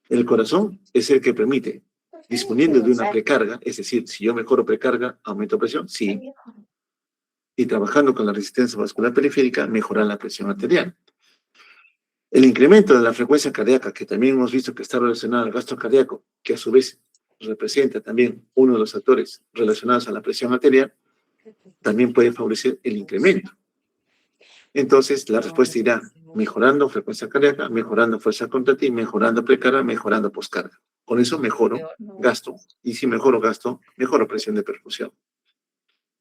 El corazón es el que permite, disponiendo de una precarga, es decir, si yo mejoro precarga, aumento presión, sí. Y trabajando con la resistencia vascular periférica, mejorar la presión arterial. El incremento de la frecuencia cardíaca, que también hemos visto que está relacionado al gasto cardíaco, que a su vez representa también uno de los factores relacionados a la presión arterial, también puede favorecer el incremento. Entonces, la respuesta irá mejorando frecuencia cardíaca, mejorando fuerza contráctil, mejorando precarga, mejorando poscarga. Con eso mejoro gasto, y si mejoro gasto, mejoro presión de perfusión.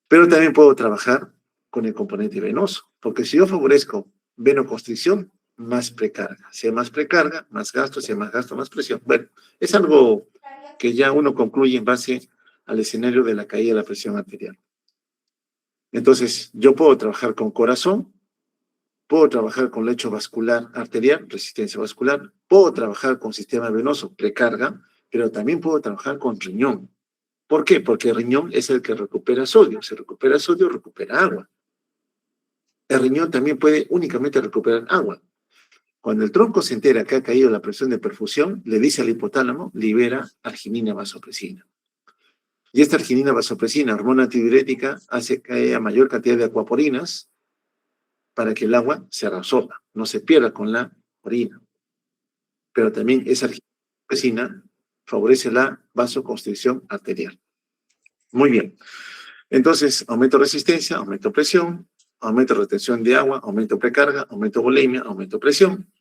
Pero también puedo trabajar con el componente venoso, porque si yo favorezco venoconstricción, más precarga. Si hay más precarga, más gasto, si hay más gasto, más presión. Bueno, es algo que ya uno concluye en base al escenario de la caída de la presión arterial. Entonces, yo puedo trabajar con corazón, puedo trabajar con lecho vascular arterial, resistencia vascular, puedo trabajar con sistema venoso, precarga, pero también puedo trabajar con riñón. ¿Por qué? Porque el riñón es el que recupera sodio. Si recupera sodio, recupera agua. El riñón también puede únicamente recuperar agua. Cuando el tronco se entera que ha caído la presión de perfusión, le dice al hipotálamo, libera arginina vasopresina. Y esta arginina vasopresina, hormona antidiurética, hace que haya mayor cantidad de acuaporinas para que el agua se reabsorba, no se pierda con la orina. Pero también esa arginina vasopresina favorece la vasoconstricción arterial. Muy bien. Entonces, aumento resistencia, aumento presión, aumento retención de agua, aumento precarga, aumento volemia, aumento presión.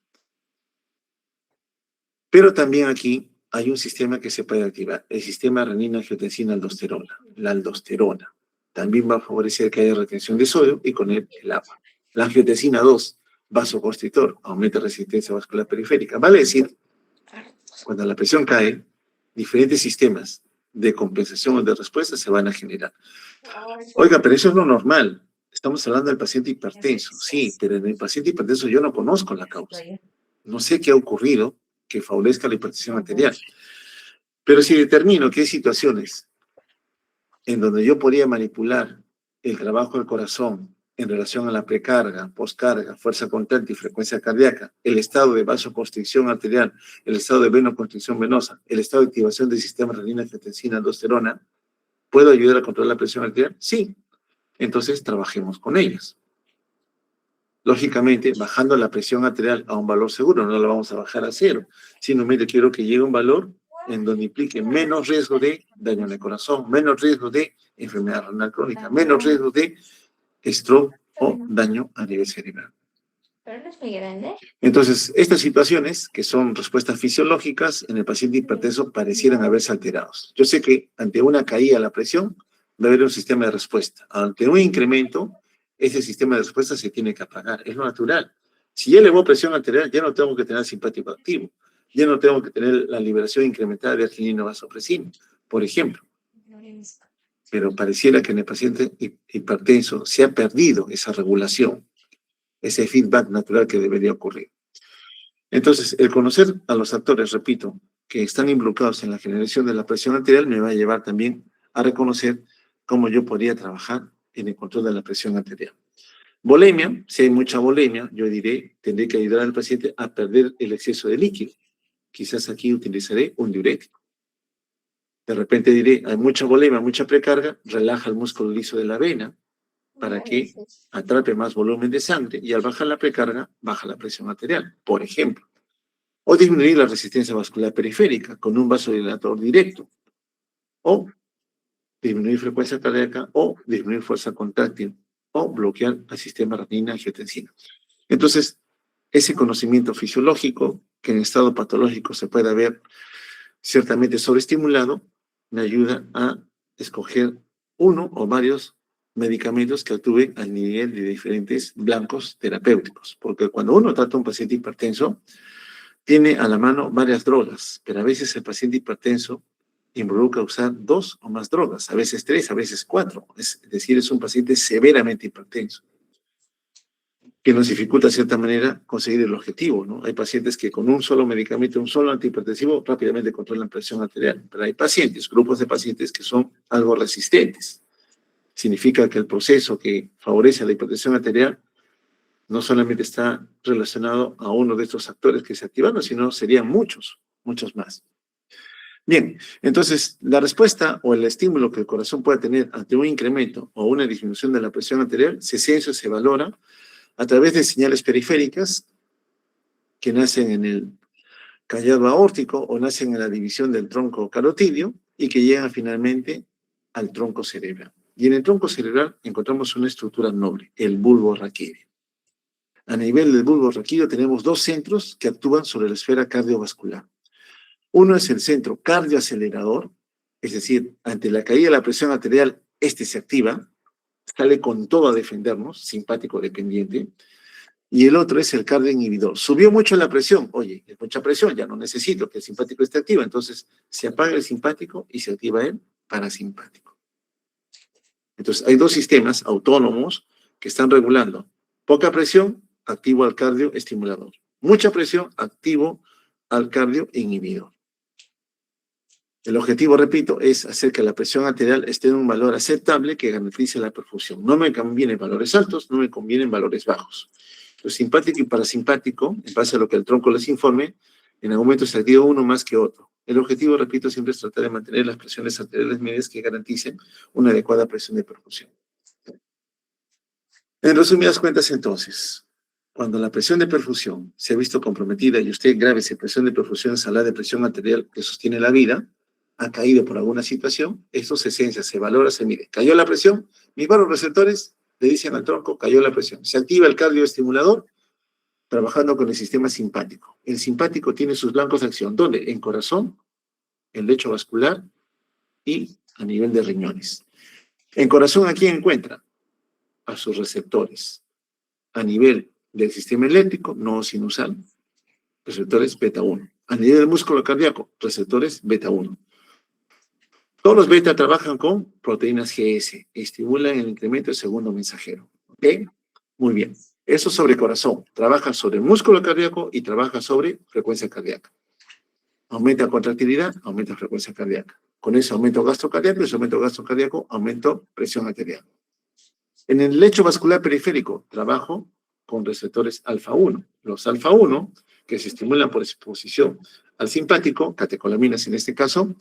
Pero también aquí hay un sistema que se puede activar, el sistema renina-angiotensina-aldosterona, la aldosterona. También va a favorecer que haya retención de sodio y con él el agua. La angiotensina 2, vasoconstrictor, aumenta resistencia vascular periférica. Vale decir, cuando la presión cae, diferentes sistemas de compensación o de respuesta se van a generar. Oiga, pero eso es lo normal. Estamos hablando del paciente hipertenso, sí, pero en el paciente hipertenso yo no conozco la causa. No sé qué ha ocurrido que favorezca la hipertensión arterial. Pero si determino que hay situaciones en donde yo podría manipular el trabajo del corazón en relación a la precarga, poscarga, fuerza contráctil y frecuencia cardíaca, el estado de vasoconstricción arterial, el estado de venoconstricción venosa, el estado de activación del sistema renina-angiotensina-aldosterona, ¿puedo ayudar a controlar la presión arterial? Sí. Entonces, trabajemos con ellas. Lógicamente, bajando la presión arterial a un valor seguro, no la vamos a bajar a cero, sino quiero que llegue a un valor en donde implique menos riesgo de daño en el corazón, menos riesgo de enfermedad renal crónica, menos riesgo de stroke o daño a nivel cerebral. Entonces, estas situaciones, que son respuestas fisiológicas, en el paciente hipertenso parecieran haberse alterados. Yo sé que ante una caída de la presión, va a haber un sistema de respuesta. Ante un incremento, ese sistema de respuesta se tiene que apagar. Es lo natural. Si ya elevó presión arterial, ya no tengo que tener simpático activo. Ya no tengo que tener la liberación incrementada de arginina vasopresina, por ejemplo. Pero pareciera que en el paciente hipertenso se ha perdido esa regulación, ese feedback natural que debería ocurrir. Entonces, el conocer a los actores, repito, que están involucrados en la generación de la presión arterial, me va a llevar también a reconocer cómo yo podría trabajar en el control de la presión arterial. Volemia, si hay mucha volemia, yo diré, tendré que ayudar al paciente a perder el exceso de líquido. Quizás aquí utilizaré un diurético. De repente diré, hay mucha volema, mucha precarga, relaja el músculo liso de la vena para que atrape más volumen de sangre y al bajar la precarga, baja la presión arterial, por ejemplo. O disminuir la resistencia vascular periférica con un vasodilatador directo. O disminuir frecuencia cardíaca o disminuir fuerza contráctil o bloquear el sistema renina-angiotensina. Entonces, ese conocimiento fisiológico que en estado patológico se puede ver ciertamente sobreestimulado, me ayuda a escoger uno o varios medicamentos que actúen al nivel de diferentes blancos terapéuticos. Porque cuando uno trata a un paciente hipertenso, tiene a la mano varias drogas, pero a veces el paciente hipertenso involucra usar 2 o más drogas, a veces 3, a veces 4. Es decir, es un paciente severamente hipertenso, que nos dificulta de cierta manera conseguir el objetivo, ¿no? Hay pacientes que con un solo medicamento, un solo antihipertensivo, rápidamente controlan la presión arterial, pero hay pacientes, grupos de pacientes que son algo resistentes. Significa que el proceso que favorece la hipertensión arterial no solamente está relacionado a uno de estos actores que se activaron, sino serían muchos, muchos más. Bien, entonces la respuesta o el estímulo que el corazón pueda tener ante un incremento o una disminución de la presión arterial se valora a través de señales periféricas que nacen en el callado aórtico o nacen en la división del tronco carotidio y que llegan finalmente al tronco cerebral. Y en el tronco cerebral encontramos una estructura noble, el bulbo raquídeo. A nivel del bulbo raquídeo tenemos 2 centros que actúan sobre la esfera cardiovascular. Uno es el centro cardioacelerador, es decir, ante la caída de la presión arterial, este se activa, sale con todo a defendernos, simpático dependiente, y el otro es el cardioinhibidor. Subió mucho la presión, oye, es mucha presión, ya no necesito que el simpático esté activo, entonces se apaga el simpático y se activa el parasimpático. Entonces hay 2 sistemas autónomos que están regulando. Poca presión, activo al cardioestimulador. Mucha presión, activo al cardioinhibidor. El objetivo, repito, es hacer que la presión arterial esté en un valor aceptable que garantice la perfusión. No me convienen valores altos, no me convienen valores bajos. Lo simpático y parasimpático, en base a lo que el tronco les informe, en algún momento se activa uno más que otro. El objetivo, repito, siempre es tratar de mantener las presiones arteriales medias que garanticen una adecuada presión de perfusión. En resumidas cuentas, entonces, cuando la presión de perfusión se ha visto comprometida y usted grábese presión de perfusión salada de presión arterial que sostiene la vida, ha caído por alguna situación, esto se esencia, se valora, se mide. Cayó la presión, mis varios receptores le dicen al tronco, cayó la presión. Se activa el cardioestimulador trabajando con el sistema simpático. El simpático tiene sus blancos de acción. ¿Dónde? En corazón, en lecho vascular y a nivel de riñones. En corazón, ¿a quién encuentra? A sus receptores. A nivel del sistema eléctrico, no sinusal, receptores beta 1. A nivel del músculo cardíaco, receptores beta 1. Todos los beta trabajan con proteínas GS, estimulan el incremento del segundo mensajero. ¿Ok? Muy bien. Eso sobre corazón. Trabaja sobre el músculo cardíaco y trabaja sobre frecuencia cardíaca. Aumenta contractilidad, aumenta frecuencia cardíaca. Con eso aumento gasto cardíaco, ese aumento gasto cardíaco, aumento presión arterial. En el lecho vascular periférico, trabajo con receptores alfa-1. Los alfa-1, que se estimulan por exposición al simpático, catecolaminas en este caso,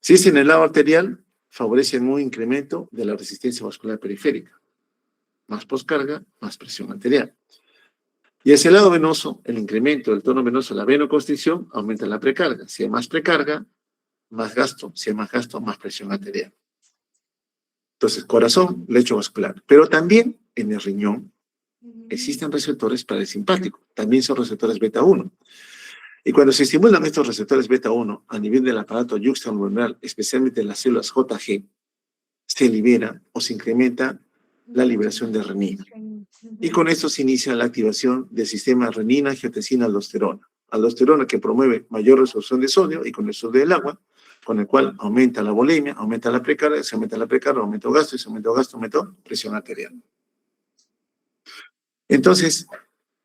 si es en el lado arterial, favorecen un incremento de la resistencia vascular periférica. Más poscarga, más presión arterial. Y hacia el lado venoso, el incremento del tono venoso, la venoconstricción, aumenta la precarga. Si hay más precarga, más gasto. Si hay más gasto, más presión arterial. Entonces, corazón, lecho vascular. Pero también en el riñón existen receptores para el simpático. También son receptores beta 1. Y cuando se estimulan estos receptores beta 1 a nivel del aparato yuxtamural, especialmente en las células JG, se libera o se incrementa la liberación de renina. Y con esto se inicia la activación del sistema renina, angiotensina, aldosterona. Aldosterona que promueve mayor resorción de sodio y con el sodio del agua, con el cual aumenta la volemia, aumenta la precarga, se aumenta la precarga, aumenta el gasto, y se aumenta el gasto, aumenta presión arterial. Entonces,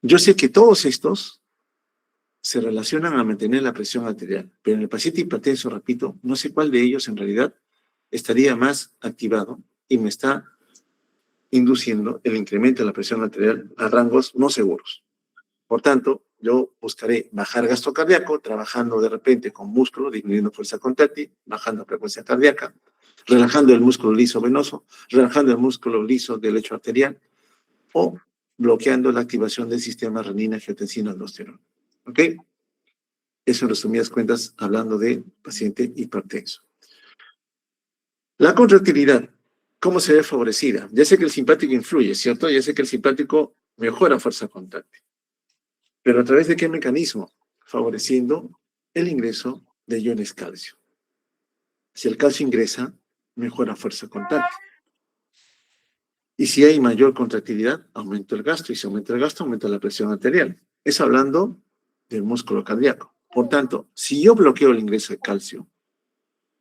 yo sé que todos estos se relacionan a mantener la presión arterial, pero en el paciente hipertenso, repito, no sé cuál de ellos en realidad estaría más activado y me está induciendo el incremento de la presión arterial a rangos no seguros. Por tanto, yo buscaré bajar gasto cardíaco, trabajando de repente con músculo, disminuyendo fuerza contráctil, bajando frecuencia cardíaca, relajando el músculo liso venoso, relajando el músculo liso del lecho arterial, o bloqueando la activación del sistema renina-angiotensina-aldosterona. ¿Ok? Eso en resumidas cuentas, hablando de paciente hipertenso. La contractilidad, ¿cómo se ve favorecida? Ya sé que el simpático influye, ¿cierto? Ya sé que el simpático mejora fuerza contráctil. ¿Pero a través de qué mecanismo? Favoreciendo el ingreso de iones calcio. Si el calcio ingresa, mejora fuerza contráctil. Y si hay mayor contractilidad, aumenta el gasto. Y si aumenta el gasto, aumenta la presión arterial. Eso hablando del músculo cardíaco. Por tanto, si yo bloqueo el ingreso de calcio,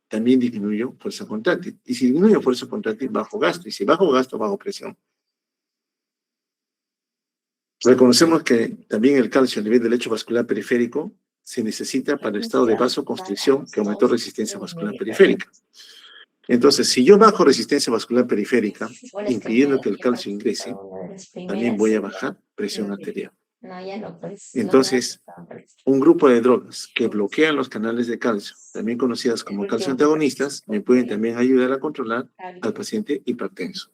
también disminuyo fuerza contráctil. Y si disminuyo fuerza contráctil, bajo gasto. Y si bajo gasto, bajo presión. Reconocemos que también el calcio a nivel del lecho vascular periférico se necesita para el estado de vasoconstricción que aumentó resistencia vascular periférica. Entonces, si yo bajo resistencia vascular periférica, impidiendo que el calcio ingrese, también voy a bajar presión arterial. Entonces, un grupo de drogas que bloquean los canales de calcio, también conocidas como calcio antagonistas, me pueden también ayudar a controlar al paciente hipertenso.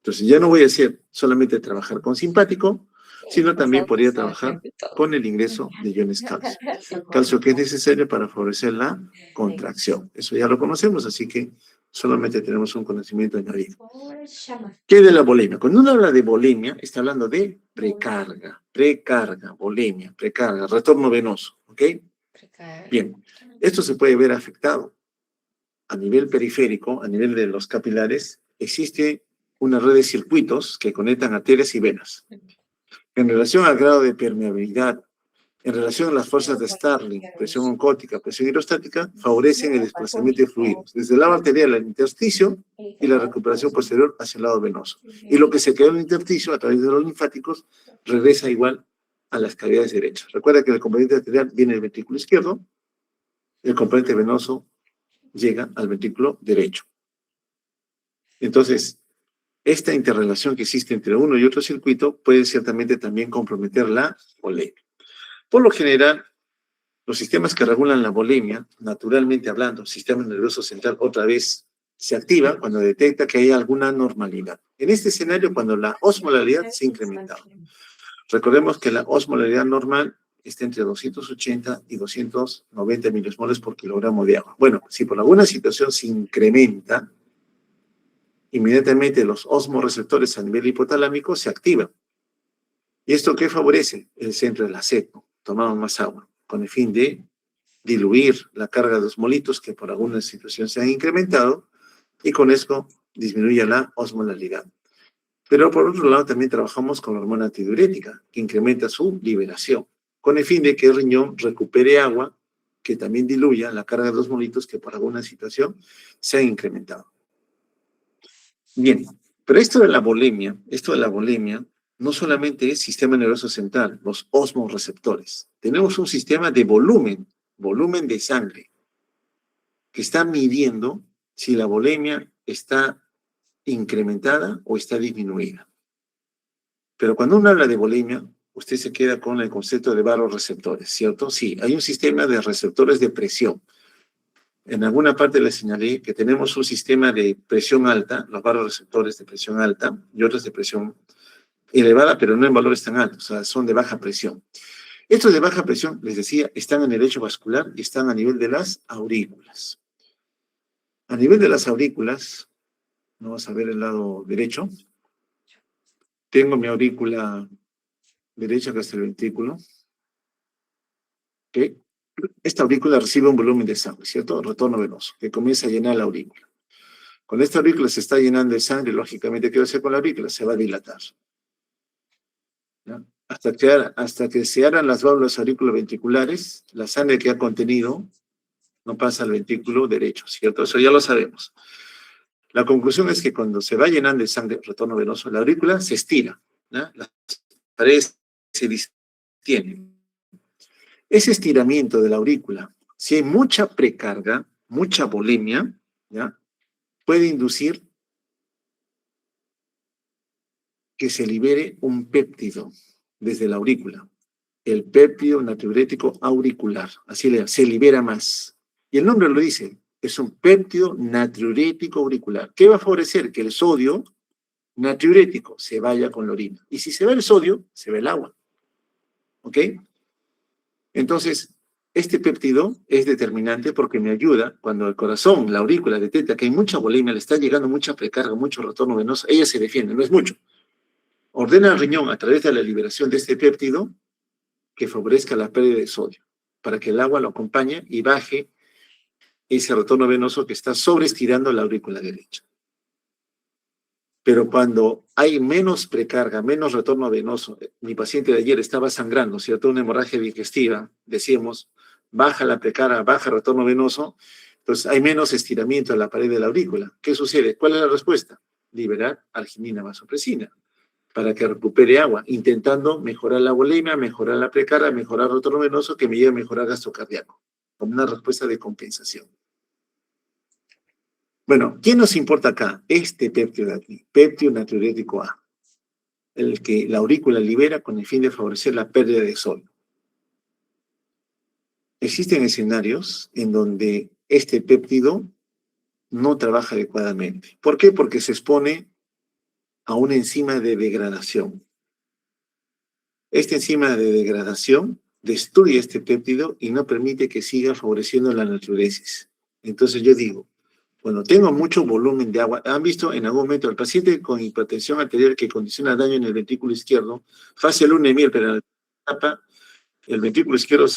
Entonces, ya no voy a hacer solamente trabajar con simpático, sino también podría trabajar con el ingreso de iones calcio. Calcio que es necesario para favorecer la contracción. Eso ya lo conocemos, así que solamente tenemos un conocimiento añadido. ¿Qué es de la bulimia? Cuando uno habla de bulimia, está hablando de precarga, bulimia, precarga, retorno venoso, ¿ok? Bien, esto se puede ver afectado a nivel periférico, a nivel de los capilares. Existe una red de circuitos que conectan arterias y venas. En relación al grado de permeabilidad, en relación a las fuerzas de Starling, presión oncótica, presión hidrostática, favorecen el desplazamiento de fluidos, desde el lado arterial al intersticio y la recuperación posterior hacia el lado venoso. Y lo que se quedó en el intersticio, a través de los linfáticos, regresa igual a las cavidades derechas. Recuerda que el componente arterial viene del ventrículo izquierdo, el componente venoso llega al ventrículo derecho. Entonces, esta interrelación que existe entre uno y otro circuito puede ciertamente también comprometer la bulimia. Por lo general, los sistemas que regulan la bulimia, naturalmente hablando, sistema nervioso central otra vez se activa cuando detecta que hay alguna anormalidad. En este escenario, cuando la osmolaridad se ha incrementado. Recordemos que la osmolaridad normal está entre 280 y 290 milismoles por kilogramo de agua. Bueno, si por alguna situación se incrementa, inmediatamente los osmoreceptores a nivel hipotalámico se activan. ¿Y esto qué favorece? El centro de la sed. Tomamos más agua, con el fin de diluir la carga de osmolitos que por alguna situación se han incrementado y con esto disminuye la osmolaridad. Pero por otro lado también trabajamos con la hormona antidiurética, que incrementa su liberación, con el fin de que el riñón recupere agua que también diluya la carga de osmolitos que por alguna situación se han incrementado. Bien, pero esto de la bulimia, no solamente es sistema nervioso central, los osmoreceptores. Tenemos un sistema de volumen de sangre, que está midiendo si la bulimia está incrementada o está disminuida. Pero cuando uno habla de bulimia, usted se queda con el concepto de barorreceptores, ¿cierto? Sí, hay un sistema de receptores de presión. En alguna parte le señalé que tenemos un sistema de presión alta, los barorreceptores de presión alta y otros de presión elevada, pero no en valores tan altos, o sea, son de baja presión. Estos de baja presión, les decía, están en el lecho vascular y están a nivel de las aurículas. A nivel de las aurículas, vamos a ver el lado derecho. Tengo mi aurícula derecha, que es el ventrículo. ¿Okay? Esta aurícula recibe un volumen de sangre, ¿cierto? Retorno venoso, que comienza a llenar la aurícula. Cuando esta aurícula se está llenando de sangre, lógicamente, ¿qué va a hacer con la aurícula? Se va a dilatar. ¿Ya? Hasta que se abran las válvulas auriculoventriculares, la sangre que ha contenido no pasa al ventrículo derecho, ¿cierto? Eso ya lo sabemos. La conclusión es que cuando se va llenando de sangre, retorno venoso, la aurícula se estira, ¿ya? Las paredes se distienden. Ese estiramiento de la aurícula, si hay mucha precarga, mucha bulimia, ¿ya? Puede inducir que se libere un péptido desde la aurícula. el péptido natriurético auricular. Así se libera más. Y el nombre lo dice, es un péptido natriurético auricular. ¿Qué va a favorecer? Que el sodio natriurético se vaya con la orina. Y si se va el sodio, se va el agua. ¿Ok? Entonces, este péptido es determinante porque me ayuda cuando el corazón, la aurícula, detecta que hay mucha volemia, le está llegando mucha precarga, mucho retorno venoso, ella se defiende, no es mucho. Ordena al riñón a través de la liberación de este péptido que favorezca la pérdida de sodio, para que el agua lo acompañe y baje ese retorno venoso que está sobreestirando la aurícula derecha. Pero cuando hay menos precarga, menos retorno venoso, mi paciente de ayer estaba sangrando, ¿cierto? Una hemorragia digestiva, decíamos, baja la precarga, baja el retorno venoso, entonces hay menos estiramiento en la pared de la aurícula. ¿Qué sucede? ¿Cuál es la respuesta? Liberar arginina vasopresina para que recupere agua, intentando mejorar la volemia, mejorar la precarga, mejorar el retorno venoso, que me lleve a mejorar gasto cardíaco, como una respuesta de compensación. Bueno, ¿quién nos importa acá? Este péptido de aquí, péptido natriurético A, el que la aurícula libera con el fin de favorecer la pérdida de sodio. Existen escenarios en donde este péptido no trabaja adecuadamente. ¿Por qué? Porque se expone a una enzima de degradación. Esta enzima de degradación destruye este péptido y no permite que siga favoreciendo la natriuresis. Entonces yo digo, cuando tengo mucho volumen de agua, ¿han visto en algún momento al paciente con hipertensión arterial que condiciona daño en el ventrículo izquierdo? Fase luna de miel, pero en la etapa el ventrículo izquierdo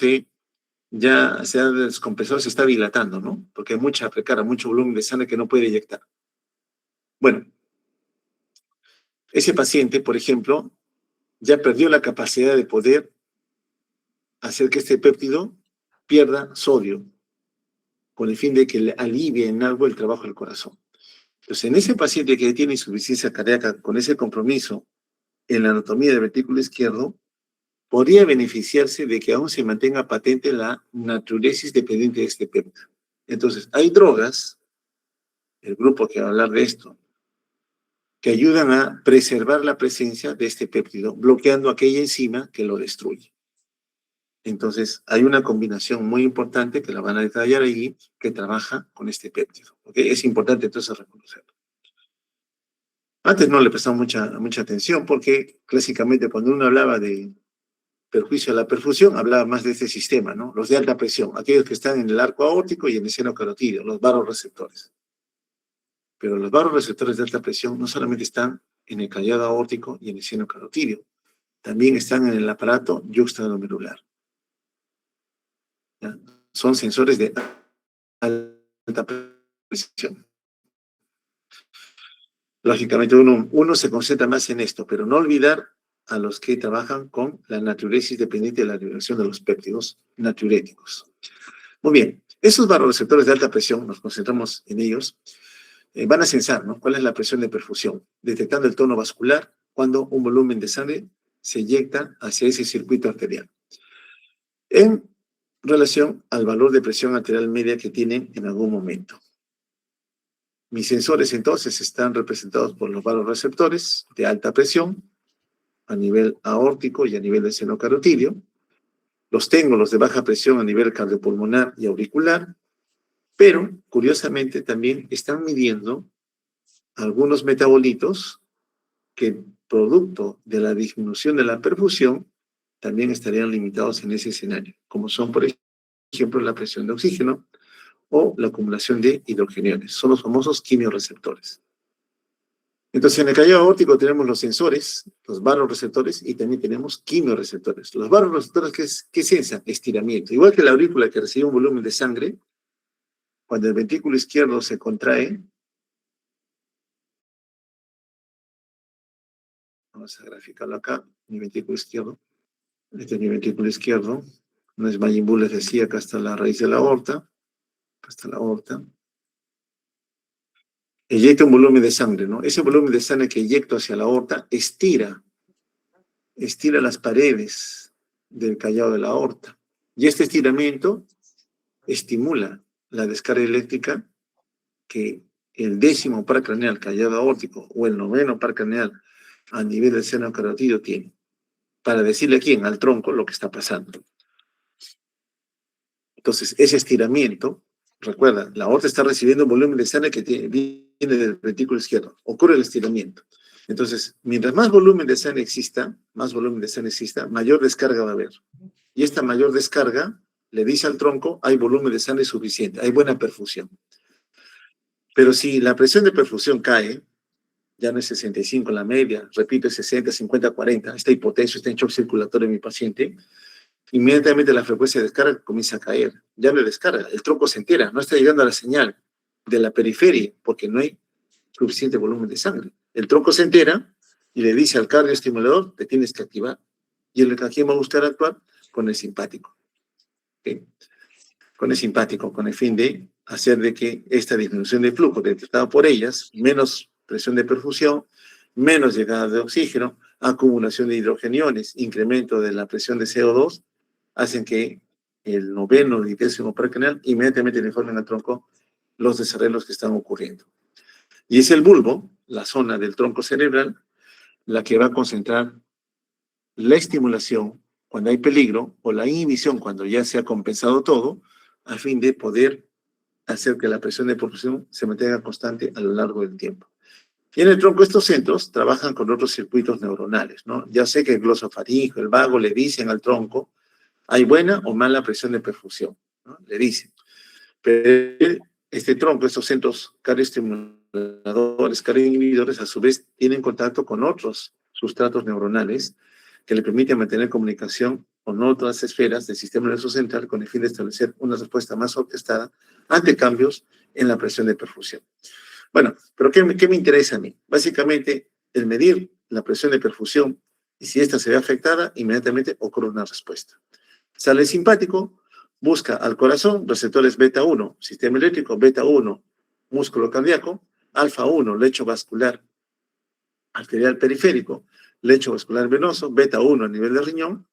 ya se ha descompensado, se está dilatando, ¿no? Porque hay mucha precarga, mucho volumen de sangre que no puede eyectar. Bueno, ese paciente, por ejemplo, ya perdió la capacidad de poder hacer que este péptido pierda sodio, con el fin de que le alivie en algo el trabajo del corazón. Entonces, en ese paciente que tiene insuficiencia cardíaca con ese compromiso en la anatomía del ventrículo izquierdo, podría beneficiarse de que aún se mantenga patente la natriuresis dependiente de este péptido. Entonces, hay drogas, el grupo que va a hablar de esto, que ayudan a preservar la presencia de este péptido, bloqueando aquella enzima que lo destruye. Entonces, hay una combinación muy importante que la van a detallar allí, que trabaja con este péptido. ¿Okay? Es importante entonces reconocerlo. Antes no le prestaba mucha atención porque clásicamente cuando uno hablaba de perjuicio a la perfusión, hablaba más de este sistema, ¿no? Los de alta presión, aquellos que están en el arco aórtico y en el seno carotídeo, los vasoreceptores. Pero los vasoreceptores de alta presión no solamente están en el callado aórtico y en el seno carotídeo, también están en el aparato yuxtaglomerular. ¿Ya? Son sensores de alta presión. Lógicamente uno se concentra más en esto, pero no olvidar a los que trabajan con la natriuresis dependiente de la liberación de los péptidos natriuréticos. Muy bien, esos vasoreceptores de alta presión, nos concentramos en ellos, van a censar, ¿no? ¿Cuál es la presión de perfusión? Detectando el tono vascular cuando un volumen de sangre se eyecta hacia ese circuito arterial. En relación al valor de presión arterial media que tienen en algún momento. Mis sensores entonces están representados por los vasoreceptores de alta presión a nivel aórtico y a nivel del seno carotídeo. Los tengo, los de baja presión a nivel cardiopulmonar y auricular, pero curiosamente también están midiendo algunos metabolitos que producto de la disminución de la perfusión también estarían limitados en ese escenario, como son por ejemplo la presión de oxígeno o la acumulación de hidrogeniones. Son los famosos quimiorreceptores. Entonces, en el callado aórtico tenemos los sensores, los vasoreceptores, y también tenemos quimiorreceptores. Los vasoreceptores, ¿qué sensan? Estiramiento. Igual que la aurícula que recibe un volumen de sangre, cuando el ventrículo izquierdo se contrae, vamos a graficarlo acá, mi ventrículo izquierdo. Este es mi ventrículo izquierdo. No es Majin les decía, acá está la raíz de la aorta. Acá está la aorta. Eyecta un volumen de sangre, ¿no? Ese volumen de sangre que eyecto hacia la aorta estira las paredes del callado de la aorta. Y este estiramiento estimula la descarga eléctrica que el 10º par craneal callado aórtico o el 9º par craneal a nivel del seno carotídeo tiene. para decirle a quién, al tronco, lo que está pasando. Entonces, ese estiramiento, recuerda, la aorta está recibiendo un volumen de sangre que viene del ventrículo izquierdo. Ocurre el estiramiento. Entonces, mientras más volumen de sangre exista, mayor descarga va a haber. Y esta mayor descarga le dice al tronco, hay volumen de sangre suficiente, hay buena perfusión. Pero si la presión de perfusión cae, ya no es 65 la media, repito, es 60, 50, 40, está hipotenso, está en shock circulatorio en mi paciente, inmediatamente la frecuencia de descarga comienza a caer. Ya no descarga, el tronco se entera, no está llegando a la señal de la periferia porque no hay suficiente volumen de sangre. El tronco se entera y le dice al cardioestimulador, te tienes que activar. ¿Y el quién va a buscar actuar? Con el simpático. ¿Okay? Con el simpático, con el fin de hacer de que esta disminución de flujo detectada por ellas, menos presión de perfusión, menos llegada de oxígeno, acumulación de hidrogeniones, incremento de la presión de CO2, hacen que el noveno y décimo percanal inmediatamente le informen al tronco los desarreglos que están ocurriendo. Y es el bulbo, la zona del tronco cerebral, la que va a concentrar la estimulación cuando hay peligro o la inhibición cuando ya se ha compensado todo, a fin de poder hacer que la presión de perfusión se mantenga constante a lo largo del tiempo. Y en el tronco estos centros trabajan con otros circuitos neuronales, ¿no? Ya sé que el glosofaríngeo, el vago le dicen al tronco, hay buena o mala presión de perfusión, ¿no? Le dicen. Pero este tronco, estos centros cardioestimuladores, cardioinhibidores, a su vez tienen contacto con otros sustratos neuronales que le permiten mantener comunicación con otras esferas del sistema nervioso central con el fin de establecer una respuesta más orquestada ante cambios en la presión de perfusión. Bueno, pero ¿qué me interesa a mí? Básicamente, el medir la presión de perfusión y si esta se ve afectada, inmediatamente ocurre una respuesta. Sale el simpático, busca al corazón, receptores beta 1, sistema eléctrico, beta 1, músculo cardíaco, alfa 1, lecho vascular arterial periférico, lecho vascular venoso, beta 1 a nivel de riñón.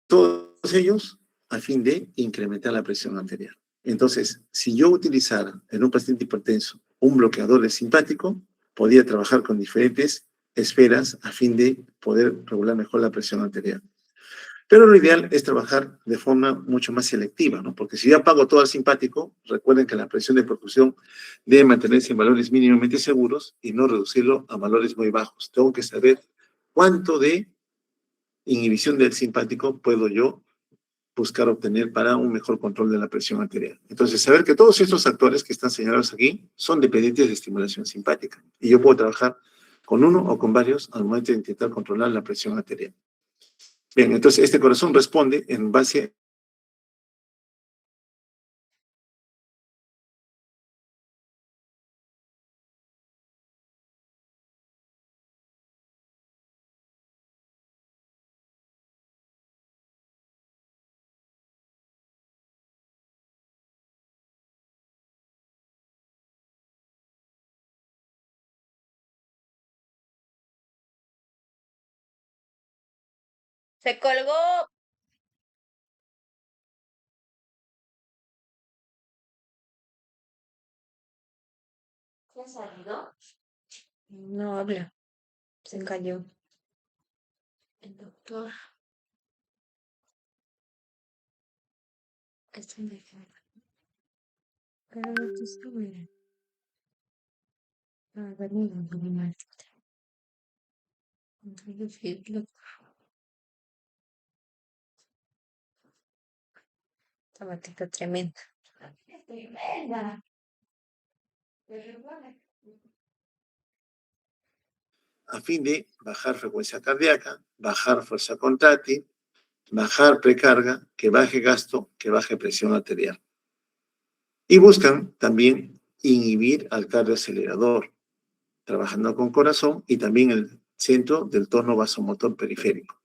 Todos ellos a fin de incrementar la presión arterial. Entonces, si yo utilizara en un paciente hipertenso un bloqueador de simpático, podría trabajar con diferentes esferas a fin de poder regular mejor la presión arterial. Pero lo ideal es trabajar de forma mucho más selectiva, ¿no? Porque si yo apago todo el simpático, recuerden que la presión de perfusión debe mantenerse en valores mínimamente seguros y no reducirlo a valores muy bajos. Tengo que saber cuánto de inhibición del simpático puedo yo buscar obtener para un mejor control de la presión arterial. Entonces, saber que todos estos actores que están señalados aquí son dependientes de estimulación simpática. Y yo puedo trabajar con uno o con varios al momento de intentar controlar la presión arterial. Bien, entonces este corazón responde en base Se colgó. ¿Se ha salido? No habla. Se cayó. El doctor. Está en defensa. Pero no te sube. A ver, no, no, no. Esta batita tremenda. Tremenda. a fin de bajar frecuencia cardíaca, bajar fuerza contráctil, bajar precarga, que baje gasto, que baje presión arterial. Y buscan también inhibir al cardioacelerador, trabajando con corazón y también el centro del tono vasomotor periférico.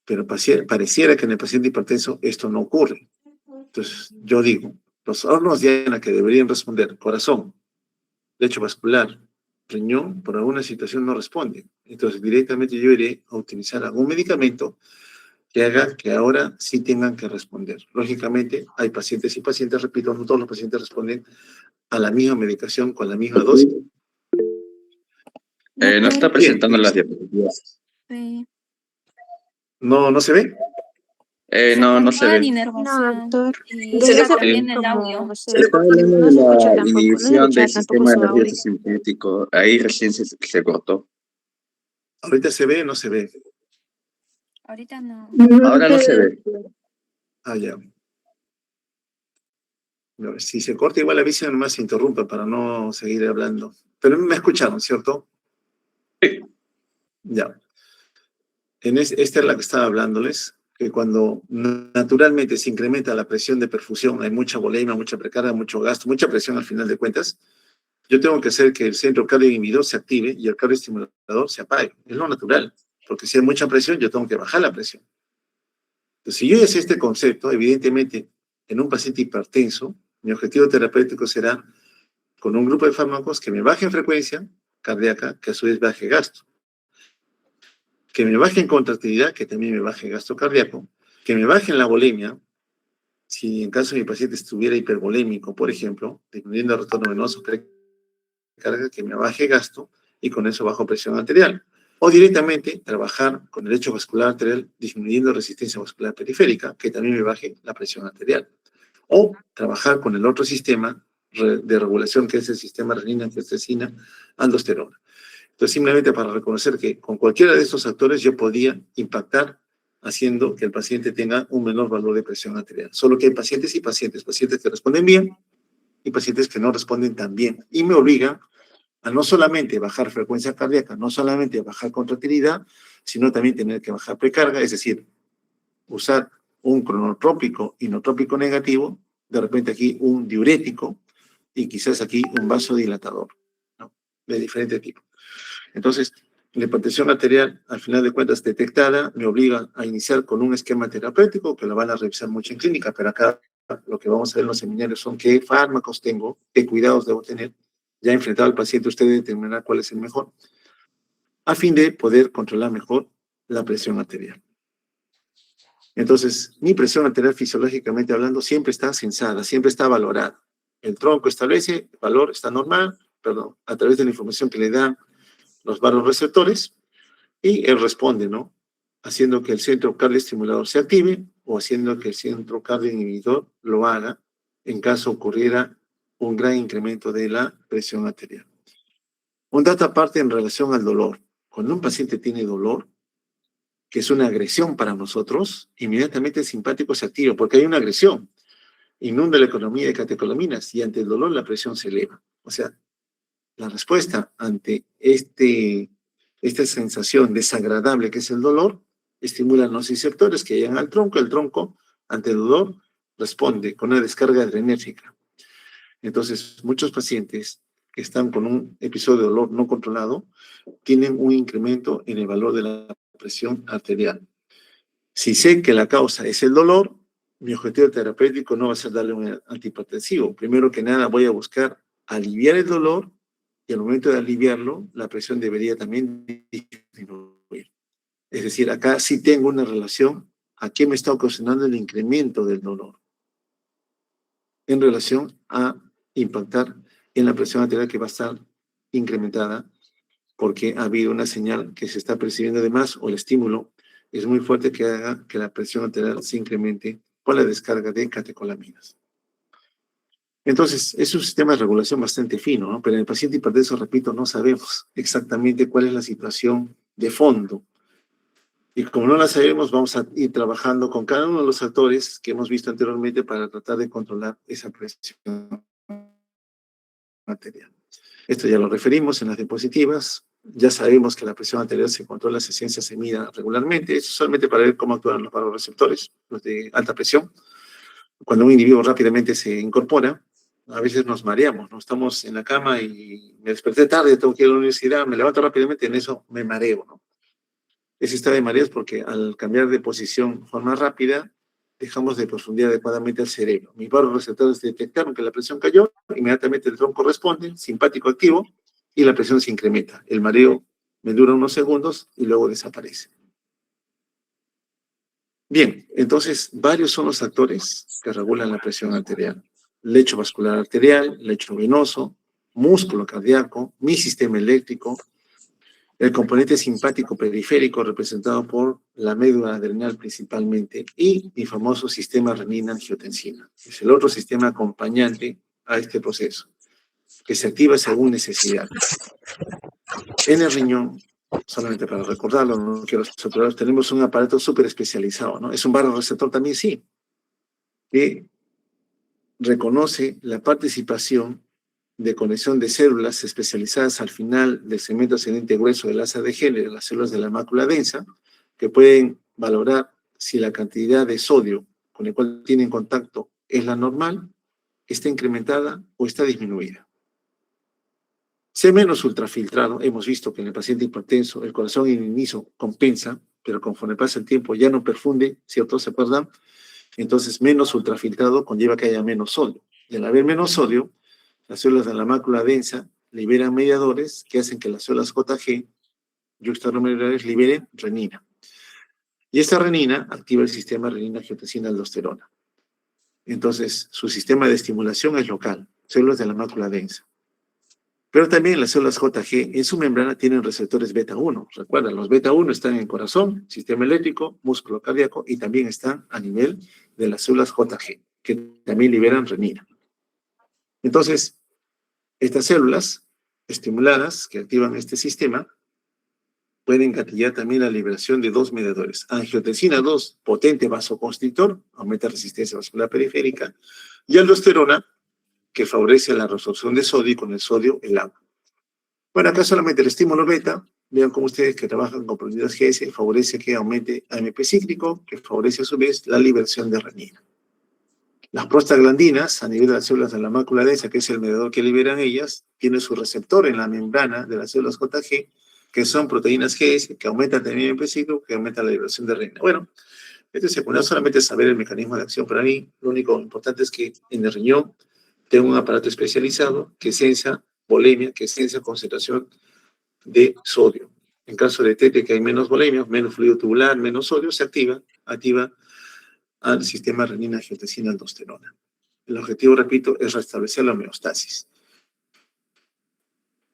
Pero pareciera que en el paciente hipertenso esto no ocurre. Entonces, yo digo, los órganos de Diana que deberían responder, corazón, lecho vascular, riñón, por alguna situación no responden. Entonces, directamente yo iré a utilizar algún medicamento que haga que ahora sí tengan que responder. Lógicamente, hay pacientes y pacientes, repito, no todos los pacientes responden a la misma medicación con la misma dosis. No está Doctor, presentando Bien, las diapositivas. ¿no se ve? No se la ve. No, inervación doctor. y Debe se ser corta bien el como audio. se Se está hablando no de se escucha la tampoco, no se inhibición del escucha tampoco sistema su audio. nervioso simpático. Ahí recién se cortó. ¿Ahorita se ve o no se ve? Ahorita no. Ahora no se ve. Ah, ya. No, si se corta, igual avisen, nomás se interrumpa para no seguir hablando. Pero me escucharon, ¿cierto? Sí. Ya. Esta es la que estaba hablándoles, que cuando naturalmente se incrementa la presión de perfusión, hay mucha volemia, mucha precarga, mucho gasto, mucha presión al final de cuentas, yo tengo que hacer que el centro cardioinhibidor se active y el cardioestimulador se apague. Es lo natural, porque si hay mucha presión, yo tengo que bajar la presión. Entonces, si yo ya sé este concepto, evidentemente, en un paciente hipertenso, mi objetivo terapéutico será con un grupo de fármacos que me bajen frecuencia cardíaca, que a su vez baje gasto, que me bajen contractilidad, que también me baje gasto cardíaco, que me bajen la volemia, si en caso de mi paciente estuviera hipervolémico, por ejemplo, disminuyendo el retorno venoso, carga, que me baje gasto y con eso bajo presión arterial. O directamente trabajar con el hecho vascular arterial disminuyendo resistencia vascular periférica, que también me baje la presión arterial. O trabajar con el otro sistema de regulación, que es el sistema renina, angiotensina, aldosterona. Entonces, simplemente para reconocer que con cualquiera de estos actores yo podía impactar haciendo que el paciente tenga un menor valor de presión arterial. Solo que hay pacientes y pacientes, pacientes que responden bien y pacientes que no responden tan bien. Y me obligan a no solamente bajar frecuencia cardíaca, no solamente bajar contractilidad, sino también tener que bajar precarga, es decir, usar un cronotrópico, inotrópico negativo, de repente aquí un diurético y quizás aquí un vasodilatador, ¿no? De diferente tipo. Entonces, la hipertensión arterial, al final de cuentas detectada, me obliga a iniciar con un esquema terapéutico que lo van a revisar mucho en clínica, pero acá lo que vamos a ver en los seminarios son qué fármacos tengo, qué cuidados debo tener. Ya enfrentado al paciente, usted determinará cuál es el mejor, a fin de poder controlar mejor la presión arterial. Entonces, mi presión arterial fisiológicamente hablando siempre está censada, siempre está valorada. El tronco establece, el valor está normal, perdón, a través de la información que le dan los vasoreceptores, y él responde, ¿no? Haciendo que el centro cardioestimulador se active o haciendo que el centro cardioinhibidor lo haga en caso ocurriera un gran incremento de la presión arterial. Un dato aparte en relación al dolor. Cuando un paciente tiene dolor, que es una agresión para nosotros, inmediatamente el simpático se activa porque hay una agresión. Inunda la economía de catecolaminas y ante el dolor la presión se eleva. O sea, la respuesta ante esta sensación desagradable que es el dolor estimula los nociceptores que llegan al tronco. El tronco, ante el dolor, responde con una descarga adrenérgica. Entonces, muchos pacientes que están con un episodio de dolor no controlado tienen un incremento en el valor de la presión arterial. Si sé que la causa es el dolor, mi objetivo terapéutico no va a ser darle un antihipertensivo. Primero que nada, voy a buscar aliviar el dolor y al momento de aliviarlo, la presión debería también disminuir. Es decir, acá sí tengo una relación a qué me está ocasionando el incremento del dolor en relación a impactar en la presión arterial que va a estar incrementada porque ha habido una señal que se está percibiendo de más o el estímulo es muy fuerte que haga que la presión arterial se incremente con la descarga de catecolaminas. Entonces, es un sistema de regulación bastante fino, ¿no? Pero en el paciente hipertenso, repito, no sabemos exactamente cuál es la situación de fondo. Y como no la sabemos, vamos a ir trabajando con cada uno de los actores que hemos visto anteriormente para tratar de controlar esa presión arterial. Esto ya lo referimos en las diapositivas. Ya sabemos que la presión arterial se controla, se ciencia, se mida regularmente. Eso solamente para ver cómo actúan los vasoreceptores, los de alta presión. Cuando un individuo rápidamente se incorpora, a veces nos mareamos, ¿no? Estamos en la cama y me desperté tarde, tengo que ir a la universidad, me levanto rápidamente, en eso me mareo, ¿no? Ese estado de mareo es porque al cambiar de posición de forma rápida, dejamos de profundidad adecuadamente al cerebro. Mis vasoreceptores detectaron que la presión cayó, inmediatamente el tronco responde, simpático activo, y la presión se incrementa. El mareo me dura unos segundos y luego desaparece. Bien, entonces varios son los actores que regulan la presión arterial. Lecho vascular arterial, lecho venoso, músculo cardíaco, mi sistema eléctrico, el componente simpático periférico representado por la médula adrenal principalmente y mi famoso sistema renina-angiotensina. Es el otro sistema acompañante a este proceso, que se activa según necesidad. En el riñón, solamente para recordarlo, no quiero saturar, tenemos un aparato súper especializado, ¿no? Es un barroreceptor también, sí, que reconoce la participación de conexión de células especializadas al final del segmento ascendente grueso del asa de Henle, de las células de la mácula densa, que pueden valorar si la cantidad de sodio con el cual tienen contacto es la normal, está incrementada o está disminuida. C- ultrafiltrado, hemos visto que en el paciente hipertenso el corazón en el inicio compensa, pero conforme pasa el tiempo ya no perfunde, ¿cierto? ¿Se acuerdan? Entonces, menos ultrafiltrado conlleva que haya menos sodio. Y al haber menos sodio, las células de la mácula densa liberan mediadores que hacen que las células JG, yuxtaglomerares, liberen renina. Y esta renina activa el sistema renina-angiotensina-aldosterona. Entonces, su sistema de estimulación es local, células de la mácula densa. Pero también las células JG en su membrana tienen receptores beta 1. Recuerda, los beta 1 están en el corazón, sistema eléctrico, músculo cardíaco y también están a nivel de las células JG, que también liberan renina. Entonces, estas células estimuladas que activan este sistema pueden gatillar también la liberación de dos mediadores. Angiotensina 2, potente vasoconstrictor, aumenta la resistencia vascular periférica, y aldosterona, que favorece la resorción de sodio y con el sodio el agua. Bueno, acá solamente el estímulo beta, vean cómo ustedes que trabajan con proteínas GS, favorece que aumente AMP cíclico, que favorece a su vez la liberación de renina. Las prostaglandinas, a nivel de las células de la mácula densa, que es el mediador que liberan ellas, tienen su receptor en la membrana de las células JG, que son proteínas GS, que aumentan también AMP cíclico, que aumentan la liberación de renina. Bueno, esto es secundario, solamente saber el mecanismo de acción. Para mí, lo único importante es que en el riñón tengo un aparato especializado que sensa volemia, que sensa concentración de sodio. En caso de TT, que hay menos volemia, menos fluido tubular, menos sodio, se activa al sistema renina-angiotensina-aldosterona. El objetivo, repito, es restablecer la homeostasis.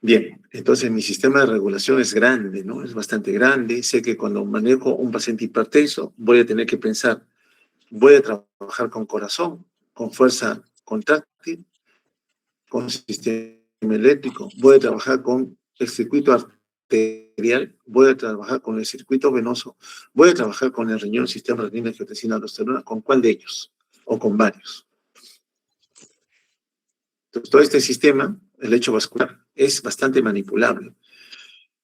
Bien, entonces mi sistema de regulación es grande, ¿no? Es bastante grande. Sé que cuando manejo un paciente hipertenso, voy a tener que pensar, voy a trabajar con corazón, con fuerza contráctil, con sistema eléctrico, voy a trabajar con el circuito arterial, voy a trabajar con el circuito venoso, voy a trabajar con el riñón, sistema renina, angiotensina, aldosterona, ¿con cuál de ellos? O con varios. Entonces, todo este sistema, el lecho vascular, es bastante manipulable.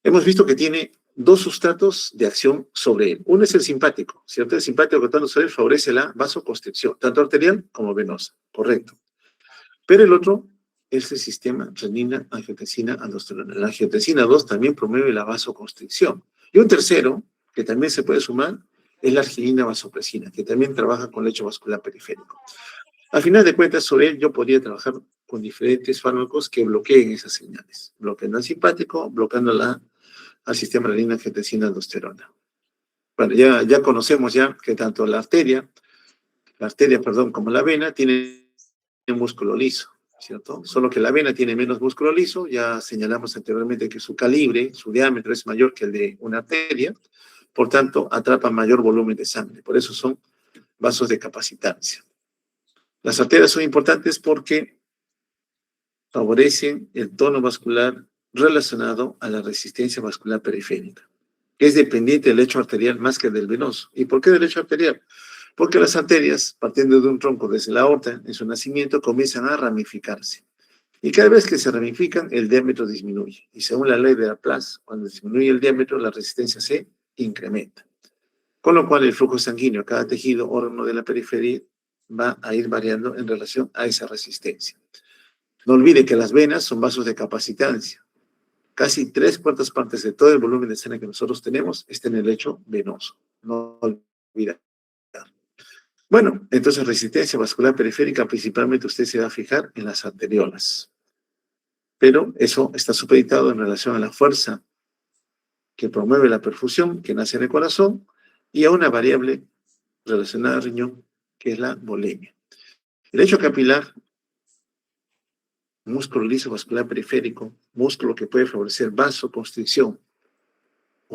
Hemos visto que tiene dos sustratos de acción sobre él. Uno es el simpático, ¿cierto? El simpático que actuando sobre él favorece la vasoconstricción, tanto arterial como venosa, correcto. Pero el otro es el sistema renina, angiotensina, aldosterona. La angiotensina 2 también promueve la vasoconstricción. Y un tercero, que también se puede sumar, es la arginina vasopresina, que también trabaja con lecho vascular periférico. Al final de cuentas, sobre él yo podría trabajar con diferentes fármacos que bloqueen esas señales, bloqueando al simpático, bloqueando al sistema renina, angiotensina, aldosterona. Bueno, ya conocemos ya que tanto la arteria, como la vena tienen músculo liso, ¿cierto? Solo que la vena tiene menos músculo liso, ya señalamos anteriormente que su calibre, su diámetro es mayor que el de una arteria, por tanto, atrapa mayor volumen de sangre, por eso son vasos de capacitancia. Las arterias son importantes porque favorecen el tono vascular relacionado a la resistencia vascular periférica, que es dependiente del lecho arterial más que del venoso. ¿Y por qué del lecho arterial? Porque las arterias, partiendo de un tronco desde la aorta, en su nacimiento, comienzan a ramificarse. Y cada vez que se ramifican, el diámetro disminuye. Y según la ley de Laplace, cuando disminuye el diámetro, la resistencia se incrementa. Con lo cual, el flujo sanguíneo a cada tejido, órgano de la periferia, va a ir variando en relación a esa resistencia. No olvide que las venas son vasos de capacitancia. Casi 3/4 de todo el volumen de sangre que nosotros tenemos está en el lecho venoso. No olvide. Bueno, entonces resistencia vascular periférica, principalmente usted se va a fijar en las arteriolas. Pero eso está supeditado en relación a la fuerza que promueve la perfusión, que nace en el corazón, y a una variable relacionada al riñón, que es la volemia. El lecho capilar, músculo liso vascular periférico, músculo que puede favorecer vasoconstricción,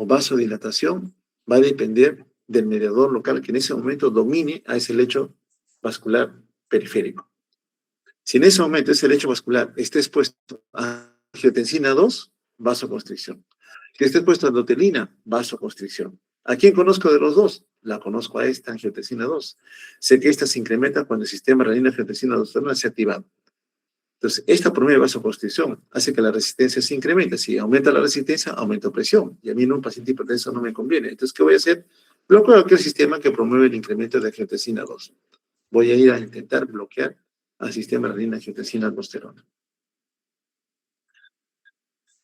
o vasodilatación va a depender del mediador local que en ese momento domine a ese lecho vascular periférico. Si en ese momento ese lecho vascular está expuesto a angiotensina 2, vasoconstricción. Si está expuesto a endotelina, vasoconstricción. ¿A quién conozco de los dos? La conozco a esta, angiotensina 2. Sé que esta se incrementa cuando el sistema renina-angiotensina 2 se ha activado. Entonces, esta promueve vasoconstricción, hace que la resistencia se incremente. Si aumenta la resistencia, aumenta presión. Y a mí en un paciente hipertenso no me conviene. Entonces, ¿qué voy a hacer? Bloqueo aquel sistema que promueve el incremento de angiotensina 2. Voy a ir a intentar bloquear al sistema renina-angiotensina-aldosterona.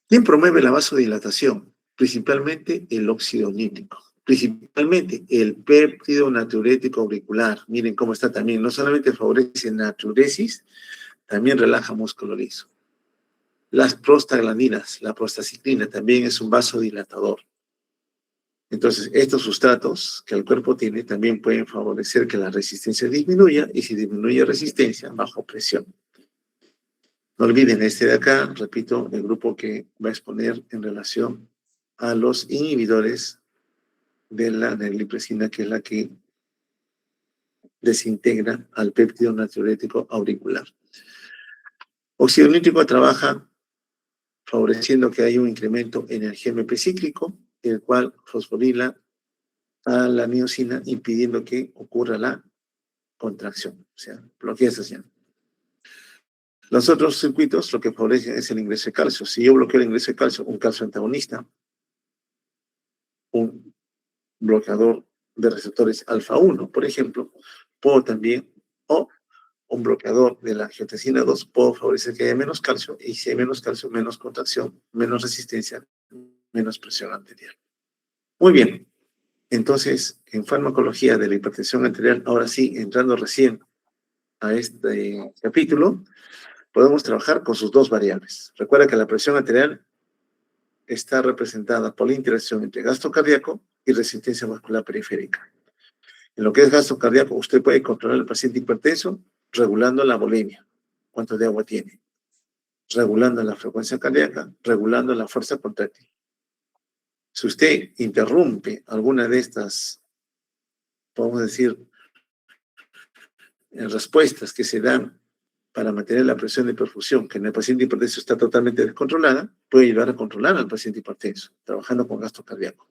¿Quién promueve la vasodilatación? Principalmente el óxido nítrico. Principalmente el péptido natriurético auricular. Miren cómo está también. No solamente favorece natriuresis, también relaja músculo liso. Las prostaglandinas, la prostaciclina, también es un vasodilatador. Entonces, estos sustratos que el cuerpo tiene también pueden favorecer que la resistencia disminuya, y si disminuye resistencia, bajo presión. No olviden este de acá, repito, el grupo que va a exponer en relación a los inhibidores de la nerlipressina, que es la que desintegra al péptido natriurético auricular. Óxido nítrico trabaja favoreciendo que haya un incremento en el GMP cíclico, el cual fosforila a la miosina, impidiendo que ocurra la contracción, o sea, bloquea esa señal. Los otros circuitos lo que favorecen es el ingreso de calcio. Si yo bloqueo el ingreso de calcio, un calcio antagonista, un bloqueador de receptores alfa 1, por ejemplo, puedo también, o un bloqueador de la angiotensina 2, puedo favorecer que haya menos calcio, y si hay menos calcio, menos contracción, menos resistencia, menos presión arterial. Muy bien. Entonces, en farmacología de la hipertensión arterial, ahora sí, entrando recién a este capítulo, podemos trabajar con sus dos variables. Recuerda que la presión arterial está representada por la interacción entre gasto cardíaco y resistencia vascular periférica. En lo que es gasto cardíaco, usted puede controlar al paciente hipertenso regulando la volemia, cuánto de agua tiene, regulando la frecuencia cardíaca, regulando la fuerza contráctil. Si usted interrumpe alguna de estas, podemos decir, respuestas que se dan para mantener la presión de perfusión, que en el paciente hipertenso está totalmente descontrolada, puede ayudar a controlar al paciente hipertenso, trabajando con gasto cardíaco.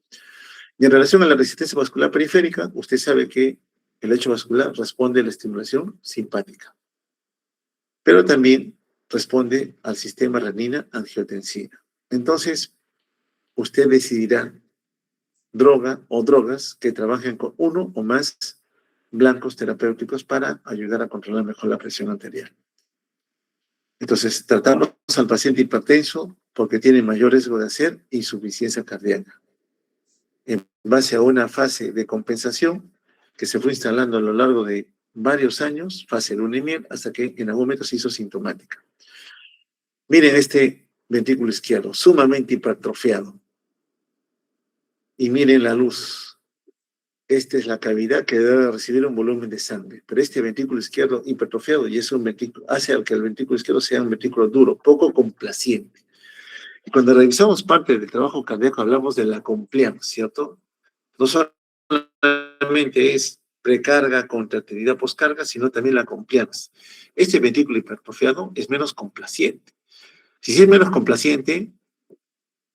Y en relación a la resistencia vascular periférica, usted sabe que el lecho vascular responde a la estimulación simpática, pero también responde al sistema renina-angiotensina. Entonces, usted decidirá droga o drogas que trabajen con uno o más blancos terapéuticos para ayudar a controlar mejor la presión arterial. Entonces, tratamos al paciente hipertenso porque tiene mayor riesgo de hacer insuficiencia cardíaca, en base a una fase de compensación que se fue instalando a lo largo de varios años, fase luna y miel, hasta que en algún momento se hizo sintomática. Miren este ventrículo izquierdo, sumamente hipertrofiado. Y miren la luz. Esta es la cavidad que debe recibir un volumen de sangre. Pero este ventrículo izquierdo hipertrofiado y es un ventrículo, hace que el ventrículo izquierdo sea un ventrículo duro, poco complaciente. Y cuando revisamos parte del trabajo cardíaco, hablamos de la compliance, ¿cierto? No solamente es precarga, contractilidad, poscarga, sino también la compliance. Este ventrículo hipertrofiado es menos complaciente. Si es menos complaciente,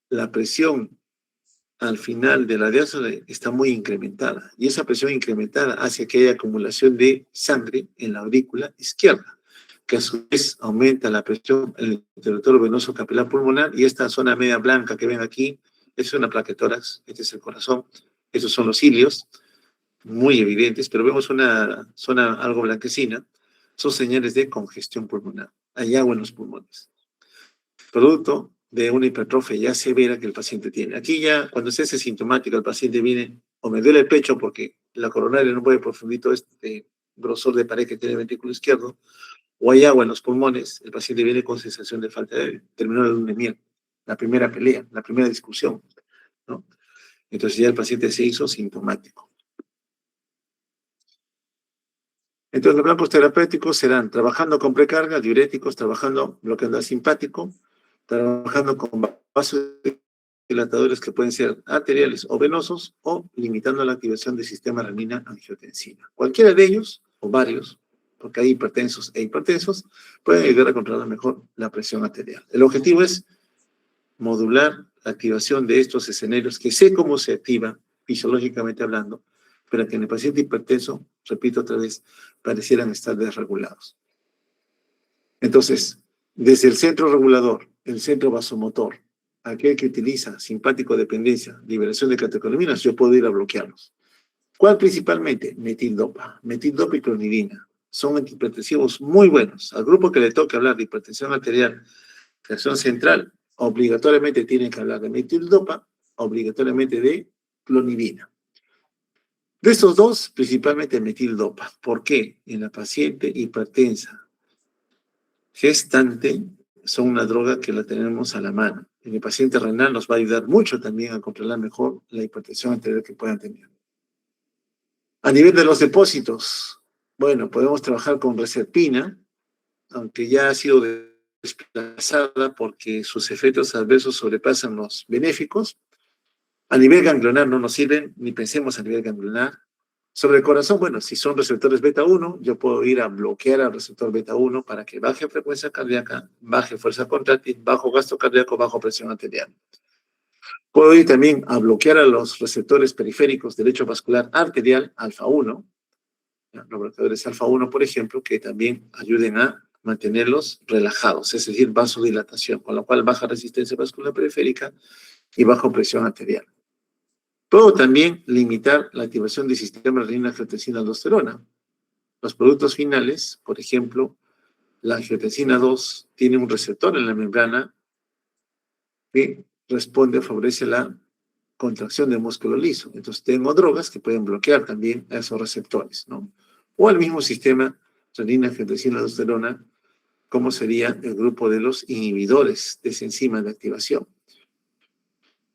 la presión al final de la diástole está muy incrementada, y esa presión incrementada hace que haya acumulación de sangre en la aurícula izquierda, que a su vez aumenta la presión en el territorio venoso capilar pulmonar, y esta zona media blanca que ven aquí es una placa de tórax, este es el corazón, estos son los cilios, muy evidentes, pero vemos una zona algo blanquecina, son señales de congestión pulmonar, hay agua en los pulmones, producto de una hipertrofia ya severa que el paciente tiene. Aquí ya, cuando se hace sintomático, el paciente viene, o me duele el pecho porque la coronaria no puede profundir todo este grosor de pared que tiene el ventrículo izquierdo, o hay agua en los pulmones, el paciente viene con sensación de falta de aire. Terminó la luna de miel, la primera pelea, la primera discusión, ¿no? Entonces ya el paciente se hizo sintomático. Entonces los blancos terapéuticos serán trabajando con precarga, diuréticos, trabajando bloqueando al simpático, trabajando con vasodilatadores vasodilatadores que pueden ser arteriales o venosos, o limitando la activación del sistema renina-angiotensina. Cualquiera de ellos, o varios, porque hay hipertensos e hipertensos, pueden ayudar a controlar mejor la presión arterial. El objetivo es modular la activación de estos escenarios, que sé cómo se activa fisiológicamente hablando, pero que en el paciente hipertenso, repito otra vez, parecieran estar desregulados. Entonces, desde el centro regulador, el centro vasomotor, aquel que utiliza simpático dependencia, liberación de catecolaminas, yo puedo ir a bloquearlos. ¿Cuál principalmente? Metildopa. Metildopa y clonidina. Son antihipertensivos muy buenos. Al grupo que le toque hablar de hipertensión arterial, reacción central, obligatoriamente tienen que hablar de metildopa, obligatoriamente de clonidina. De estos dos, principalmente metildopa. ¿Por qué? En la paciente hipertensa gestante son una droga que la tenemos a la mano. En el paciente renal nos va a ayudar mucho también a controlar mejor la hipertensión arterial que puedan tener. A nivel de los depósitos, bueno, podemos trabajar con reserpina, aunque ya ha sido desplazada porque sus efectos adversos sobrepasan los benéficos. A nivel ganglionar no nos sirven, ni pensemos a nivel ganglionar. Sobre el corazón, bueno, si son receptores beta 1, yo puedo ir a bloquear al receptor beta 1 para que baje frecuencia cardíaca, baje fuerza contráctil, bajo gasto cardíaco, bajo presión arterial. Puedo ir también a bloquear a los receptores periféricos derecho vascular arterial, alfa 1, los bloqueadores alfa 1, por ejemplo, que también ayuden a mantenerlos relajados, es decir, vasodilatación, con lo cual baja resistencia vascular periférica y baja presión arterial. Puedo también limitar la activación del sistema renina-angiotensina-aldosterona. Los productos finales, por ejemplo, la angiotensina 2 tiene un receptor en la membrana que responde, favorece la contracción del músculo liso. Entonces tengo drogas que pueden bloquear también a esos receptores, ¿no? O el mismo sistema renina-angiotensina-aldosterona, como sería el grupo de los inhibidores de esa enzima de activación.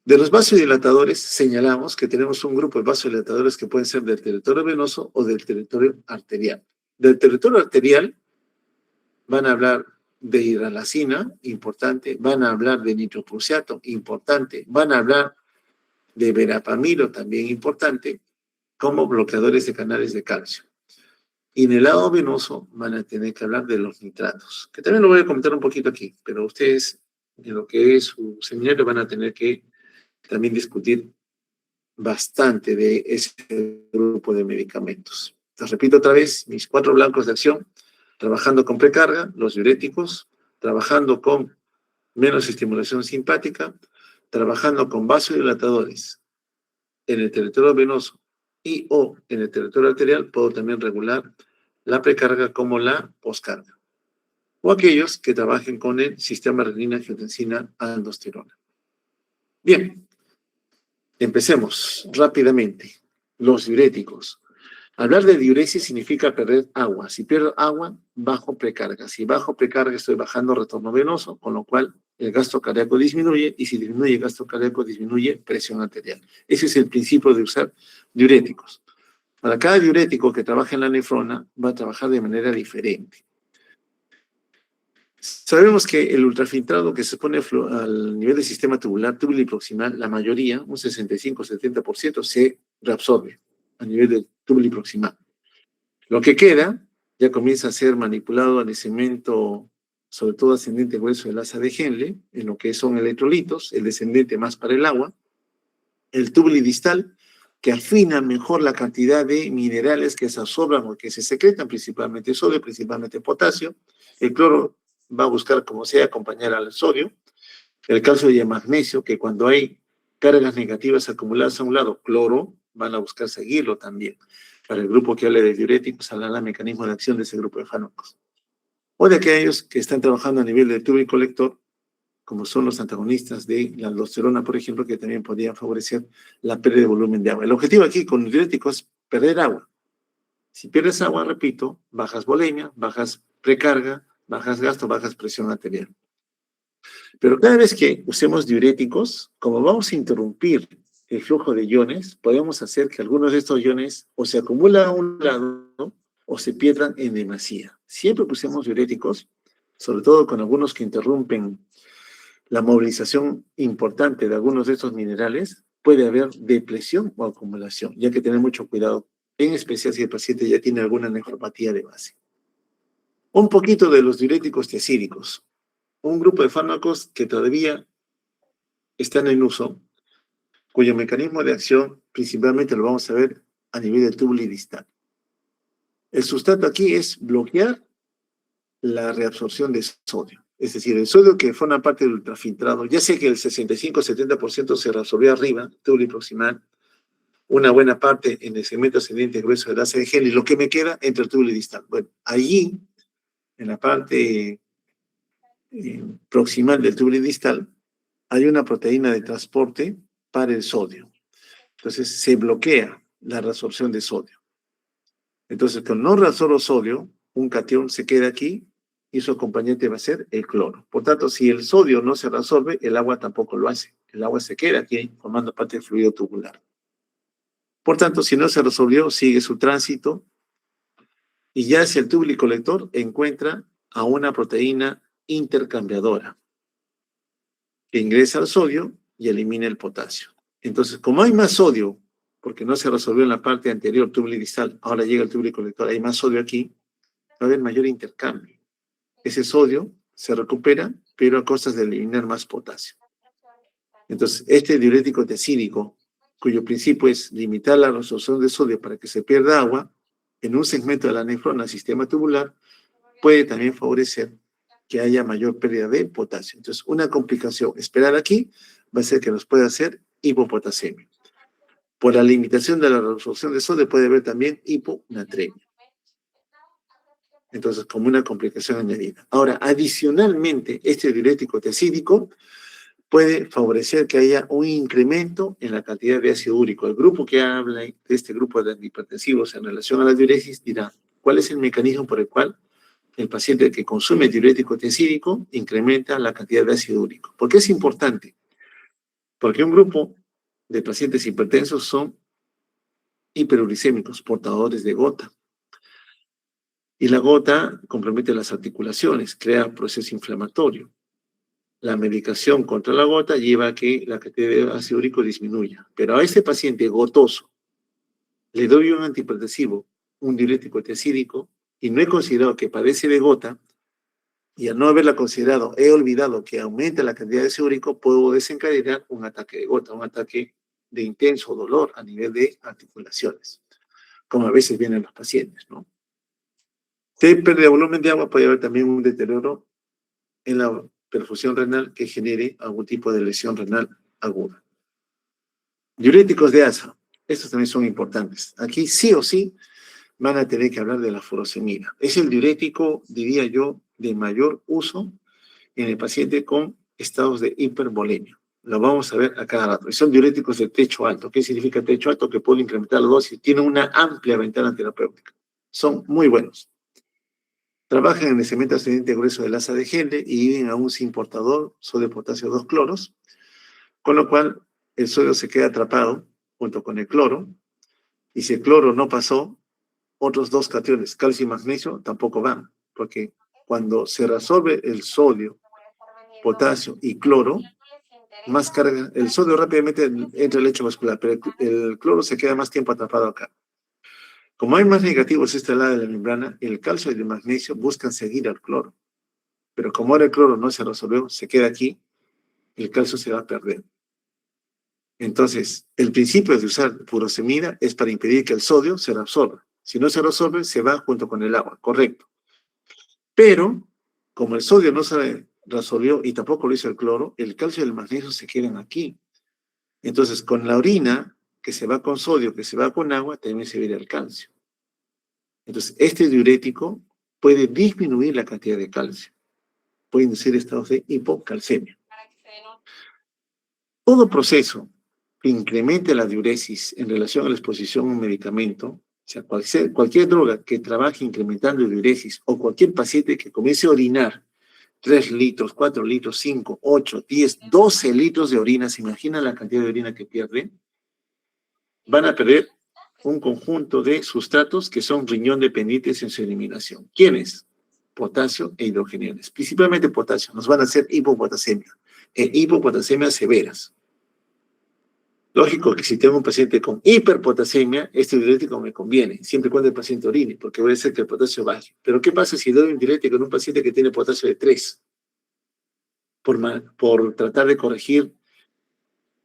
De los vasodilatadores señalamos que tenemos un grupo de vasodilatadores que pueden ser del territorio venoso o del territorio arterial. Del territorio arterial van a hablar de hidralacina, importante, van a hablar de nitroprusiato, importante, van a hablar de verapamilo, también importante, como bloqueadores de canales de calcio. Y en el lado venoso van a tener que hablar de los nitratos, que también lo voy a comentar un poquito aquí, pero ustedes en lo que es su seminario van a tener que también discutir bastante de ese grupo de medicamentos. Les repito otra vez, mis 4 blancos de acción, trabajando con precarga, los diuréticos, trabajando con menos estimulación simpática, trabajando con vasodilatadores en el territorio venoso y o en el territorio arterial, puedo también regular la precarga como la poscarga. O aquellos que trabajen con el sistema renina-angiotensina-aldosterona. Bien. Empecemos rápidamente. Los diuréticos. Hablar de diuresis significa perder agua. Si pierdo agua, bajo precarga. Si bajo precarga, estoy bajando retorno venoso, con lo cual el gasto cardíaco disminuye, y si disminuye el gasto cardíaco, disminuye presión arterial. Ese es el principio de usar diuréticos. Para cada diurético que trabaja en la nefrona, va a trabajar de manera diferente. Sabemos que el ultrafiltrado que se pone al nivel del sistema tubular, túbulo y proximal, la mayoría, un 65-70%, se reabsorbe a nivel del túbulo y proximal. Lo que queda ya comienza a ser manipulado al cemento, sobre todo ascendente grueso del asa de Henle, en lo que son electrolitos, el descendente más para el agua, el túbulo distal, que afina mejor la cantidad de minerales que se absorban o que se secretan, principalmente sodio, principalmente potasio, el cloro va a buscar como sea acompañar al sodio, el calcio y el magnesio, que cuando hay cargas negativas acumuladas a un lado, cloro, van a buscar seguirlo también. Para el grupo que hable de diuréticos, hablará del mecanismo de acción de ese grupo de fármacos. O de aquellos que están trabajando a nivel del tubo y colector, como son los antagonistas de la aldosterona, por ejemplo, que también podrían favorecer la pérdida de volumen de agua. El objetivo aquí con diuréticos es perder agua. Si pierdes agua, repito, bajas volemia, bajas precarga, bajas gasto, bajas presión arterial. Pero cada vez que usemos diuréticos, como vamos a interrumpir el flujo de iones, podemos hacer que algunos de estos iones o se acumulan a un lado o se pierdan en demasía. Siempre que usemos diuréticos, sobre todo con algunos que interrumpen la movilización importante de algunos de estos minerales, puede haber depresión o acumulación, ya que tener mucho cuidado, en especial si el paciente ya tiene alguna nefropatía de base. Un poquito de los diuréticos tiazídicos. Un grupo de fármacos que todavía están en uso, cuyo mecanismo de acción principalmente lo vamos a ver a nivel del túbulo distal. El sustrato aquí es bloquear la reabsorción de sodio. Es decir, el sodio que forma parte del ultrafiltrado, ya sé que el 65-70% se reabsorbió arriba, túbulo proximal, una buena parte en el segmento ascendente grueso del asa de Henle, y lo que me queda entre el túbulo distal. Bueno, allí, en la parte proximal del túbulo distal, hay una proteína de transporte para el sodio. Entonces, se bloquea la reabsorción de sodio. Entonces, con no reabsorbo sodio, un catión se queda aquí y su acompañante va a ser el cloro. Por tanto, si el sodio no se reabsorbe, el agua tampoco lo hace. El agua se queda aquí formando parte del fluido tubular. Por tanto, si no se resolvió, sigue su tránsito y ya hacia el túbulo colector encuentra a una proteína intercambiadora que ingresa al sodio y elimina el potasio. Entonces, como hay más sodio, porque no se resolvió en la parte anterior, túbulo distal, ahora llega el túbulo colector, hay más sodio aquí, va a haber mayor intercambio. Ese sodio se recupera, pero a costas de eliminar más potasio. Entonces, este diurético tiazídico, cuyo principio es limitar la reabsorción de sodio para que se pierda agua, en un segmento de la nefrona, sistema tubular, puede también favorecer que haya mayor pérdida de potasio. Entonces, una complicación esperar aquí va a ser que nos pueda hacer hipopotasemia. Por la limitación de la reabsorción de sodio puede haber también hiponatremia. Entonces, como una complicación añadida. Ahora, adicionalmente, este diurético tiazídico puede favorecer que haya un incremento en la cantidad de ácido úrico. El grupo que habla de este grupo de antihipertensivos en relación a la diuresis dirá, ¿cuál es el mecanismo por el cual el paciente que consume diurético tiazídico incrementa la cantidad de ácido úrico? ¿Por qué es importante? Porque un grupo de pacientes hipertensos son hiperuricémicos, portadores de gota. Y la gota compromete las articulaciones, crea proceso inflamatorio. La medicación contra la gota lleva a que la cantidad de ácido úrico disminuya. Pero a este paciente gotoso le doy un antihipertensivo, un diurético tiazídico, y no he considerado que padece de gota, y al no haberla considerado, he olvidado que aumenta la cantidad de ácido úrico, puedo desencadenar un ataque de gota, un ataque de intenso dolor a nivel de articulaciones, como a veces vienen los pacientes, ¿no? Si hay pérdida de volumen de agua, puede haber también un deterioro en la perfusión renal que genere algún tipo de lesión renal aguda. Diuréticos de asa, estos también son importantes. Aquí sí o sí van a tener que hablar de la furosemida. Es el diurético, diría yo, de mayor uso en el paciente con estados de hipervolemia. Lo vamos a ver a cada rato. Y son diuréticos de techo alto. ¿Qué significa techo alto? Que pueden incrementar la dosis. Tienen una amplia ventana terapéutica. Son muy buenos. Trabajan en el segmento ascendente grueso del asa de Henle y viven aún sin portador, sodio potasio 2 cloros, con lo cual el sodio se queda atrapado junto con el cloro, y si el cloro no pasó, otros dos cationes, calcio y magnesio, tampoco van, porque cuando se reabsorbe el sodio, potasio y cloro, más carga, el sodio rápidamente entra al lecho vascular, pero el cloro se queda más tiempo atrapado acá. Como hay más negativos a este lado de la membrana, el calcio y el magnesio buscan seguir al cloro. Pero como ahora el cloro no se resolvió, se queda aquí, el calcio se va a perder. Entonces, el principio de usar furosemida es para impedir que el sodio se reabsorba. Si no se reabsorbe, se va junto con el agua, correcto. Pero, como el sodio no se reabsorbió y tampoco lo hizo el cloro, el calcio y el magnesio se quedan aquí. Entonces, con la orina, que se va con sodio, que se va con agua, también se viene el calcio. Entonces, este diurético puede disminuir la cantidad de calcio. Puede inducir estados de hipocalcemia. Todo proceso que incremente la diuresis en relación a la exposición a un medicamento, o sea, cualquier droga que trabaje incrementando diuresis o cualquier paciente que comience a orinar 3 litros, 4 litros, 5, 8, 10, 12 litros de orina, ¿se imagina la cantidad de orina que pierden? Van a perder un conjunto de sustratos que son riñón dependientes en su eliminación. ¿Quiénes? Potasio e hidrogeniones, principalmente potasio, nos van a hacer hipopotasemia. e hipopotasiemias severas. Lógico que si tengo un paciente con hiperpotasemia, este diurético me conviene, siempre y cuando el paciente orine, porque voy a hacer que el potasio baje. Pero ¿qué pasa si doy un diurético en un paciente que tiene potasio de 3? Por tratar de corregir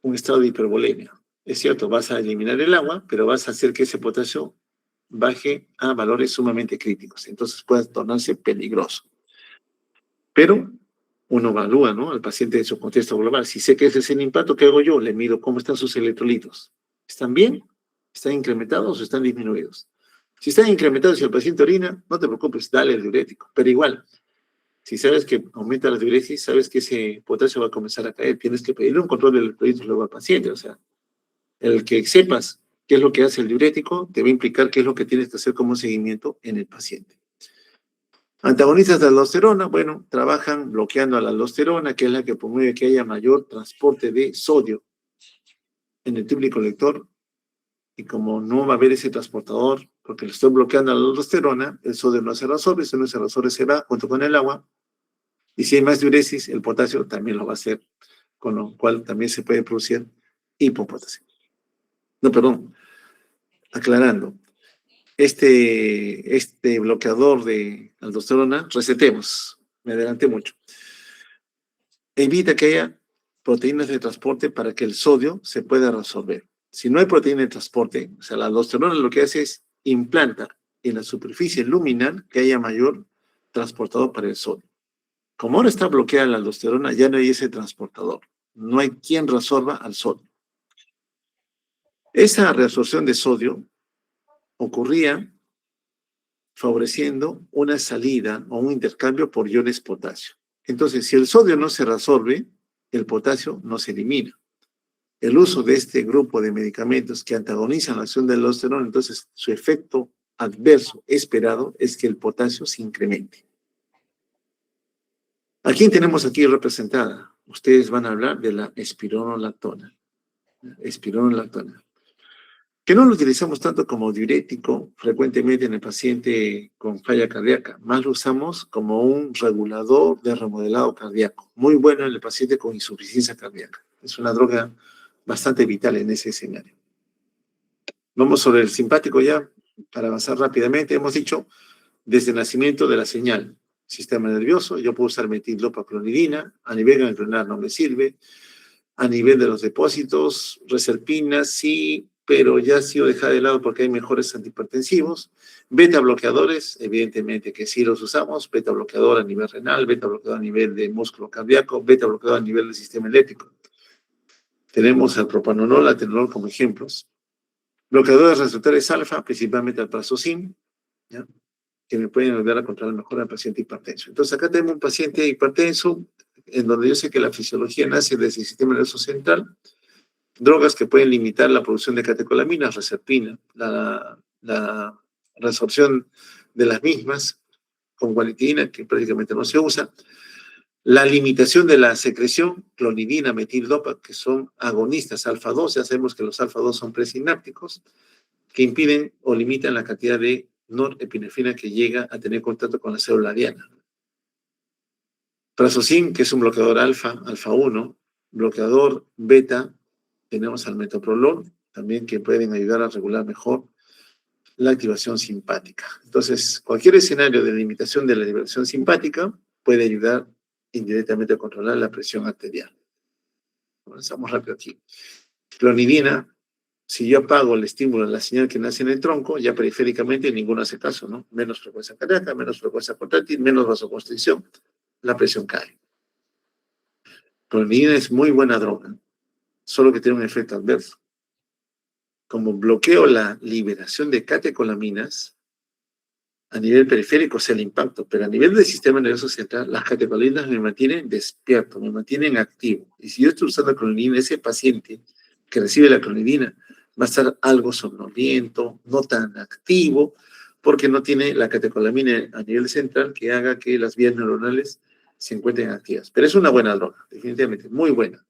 un estado de hipervolemia. Es cierto, vas a eliminar el agua, pero vas a hacer que ese potasio baje a valores sumamente críticos. Entonces puede tornarse peligroso. Pero uno evalúa, ¿no?, al paciente en su contexto global. Si sé que ese es el impacto, ¿qué hago yo? Le mido cómo están sus electrolitos. ¿Están bien? ¿Están incrementados o están disminuidos? Si están incrementados y el paciente orina, no te preocupes, dale el diurético. Pero igual, si sabes que aumenta la diuresis, sabes que ese potasio va a comenzar a caer, tienes que pedirle un control de electrolitos luego al paciente. O sea, el que sepas qué es lo que hace el diurético te va a implicar qué es lo que tienes que hacer como seguimiento en el paciente. Antagonistas de aldosterona, bueno, trabajan bloqueando a la aldosterona, que es la que promueve que haya mayor transporte de sodio en el tubo colector, y como no va a haber ese transportador, porque le estoy bloqueando a la aldosterona, el sodio no se reabsorbe, si no se reabsorbe se va junto con el agua, y si hay más diuresis, el potasio también lo va a hacer, con lo cual también se puede producir hipopotasio. No, perdón, aclarando. Este bloqueador de aldosterona, recetemos, me adelanté mucho. Evita que haya proteínas de transporte para que el sodio se pueda reabsorber. Si no hay proteína de transporte, o sea, la aldosterona lo que hace es implanta en la superficie luminal que haya mayor transportador para el sodio. Como ahora está bloqueada la aldosterona, ya no hay ese transportador. No hay quien reabsorba al sodio. Esa reabsorción de sodio ocurría favoreciendo una salida o un intercambio por iones potasio. Entonces, si el sodio no se reabsorbe, el potasio no se elimina. El uso de este grupo de medicamentos que antagonizan la acción del aldosterona, entonces su efecto adverso esperado es que el potasio se incremente. ¿A quién tenemos aquí representada? Ustedes van a hablar de la espironolactona. Espironolactona. Que no lo utilizamos tanto como diurético frecuentemente en el paciente con falla cardíaca, más lo usamos como un regulador de remodelado cardíaco, muy bueno en el paciente con insuficiencia cardíaca. Es una droga bastante vital en ese escenario. Vamos sobre el simpático ya, para avanzar rápidamente. Hemos dicho, desde el nacimiento de la señal, sistema nervioso, yo puedo usar metildopa-clonidina, a nivel ganglionar no me sirve, a nivel de los depósitos, reserpina, sí, pero ya ha sido dejada de lado porque hay mejores antihipertensivos. Beta bloqueadores, evidentemente que sí los usamos, beta bloqueador a nivel renal, beta bloqueador a nivel de músculo cardíaco, beta bloqueador a nivel del sistema eléctrico. Tenemos al propanolol, atenolol como ejemplos. Bloqueadores receptores alfa, principalmente al prazosin, ¿ya?, que me pueden ayudar a controlar mejor al paciente hipertenso. Entonces acá tenemos un paciente hipertenso, en donde yo sé que la fisiología nace desde el sistema nervioso central, drogas que pueden limitar la producción de catecolaminas, reserpina, la resorción de las mismas, con guanidina, que prácticamente no se usa, la limitación de la secreción, clonidina, metildopa, que son agonistas alfa-2, ya sabemos que los alfa-2 son presinápticos, que impiden o limitan la cantidad de norepinefrina que llega a tener contacto con la célula diana. Prazosin, que es un bloqueador alfa-1, bloqueador beta, tenemos al metoprolol, también que pueden ayudar a regular mejor la activación simpática. Entonces, cualquier escenario de limitación de la liberación simpática puede ayudar indirectamente a controlar la presión arterial. Avanzamos rápido aquí. Clonidina, si yo apago el estímulo de la señal que nace en el tronco, ya periféricamente ninguno hace caso, ¿no? Menos frecuencia cardíaca, menos frecuencia contráctil, menos vasoconstricción, la presión cae. Clonidina es muy buena droga, solo que tiene un efecto adverso. Como bloqueo la liberación de catecolaminas, a nivel periférico es el impacto, pero a nivel del sistema nervioso central, las catecolaminas me mantienen despierto, me mantienen activo. Y si yo estoy usando clonidina, ese paciente que recibe la clonidina va a estar algo somnoliento, no tan activo, porque no tiene la catecolamina a nivel central que haga que las vías neuronales se encuentren activas. Pero es una buena droga, definitivamente, muy buena.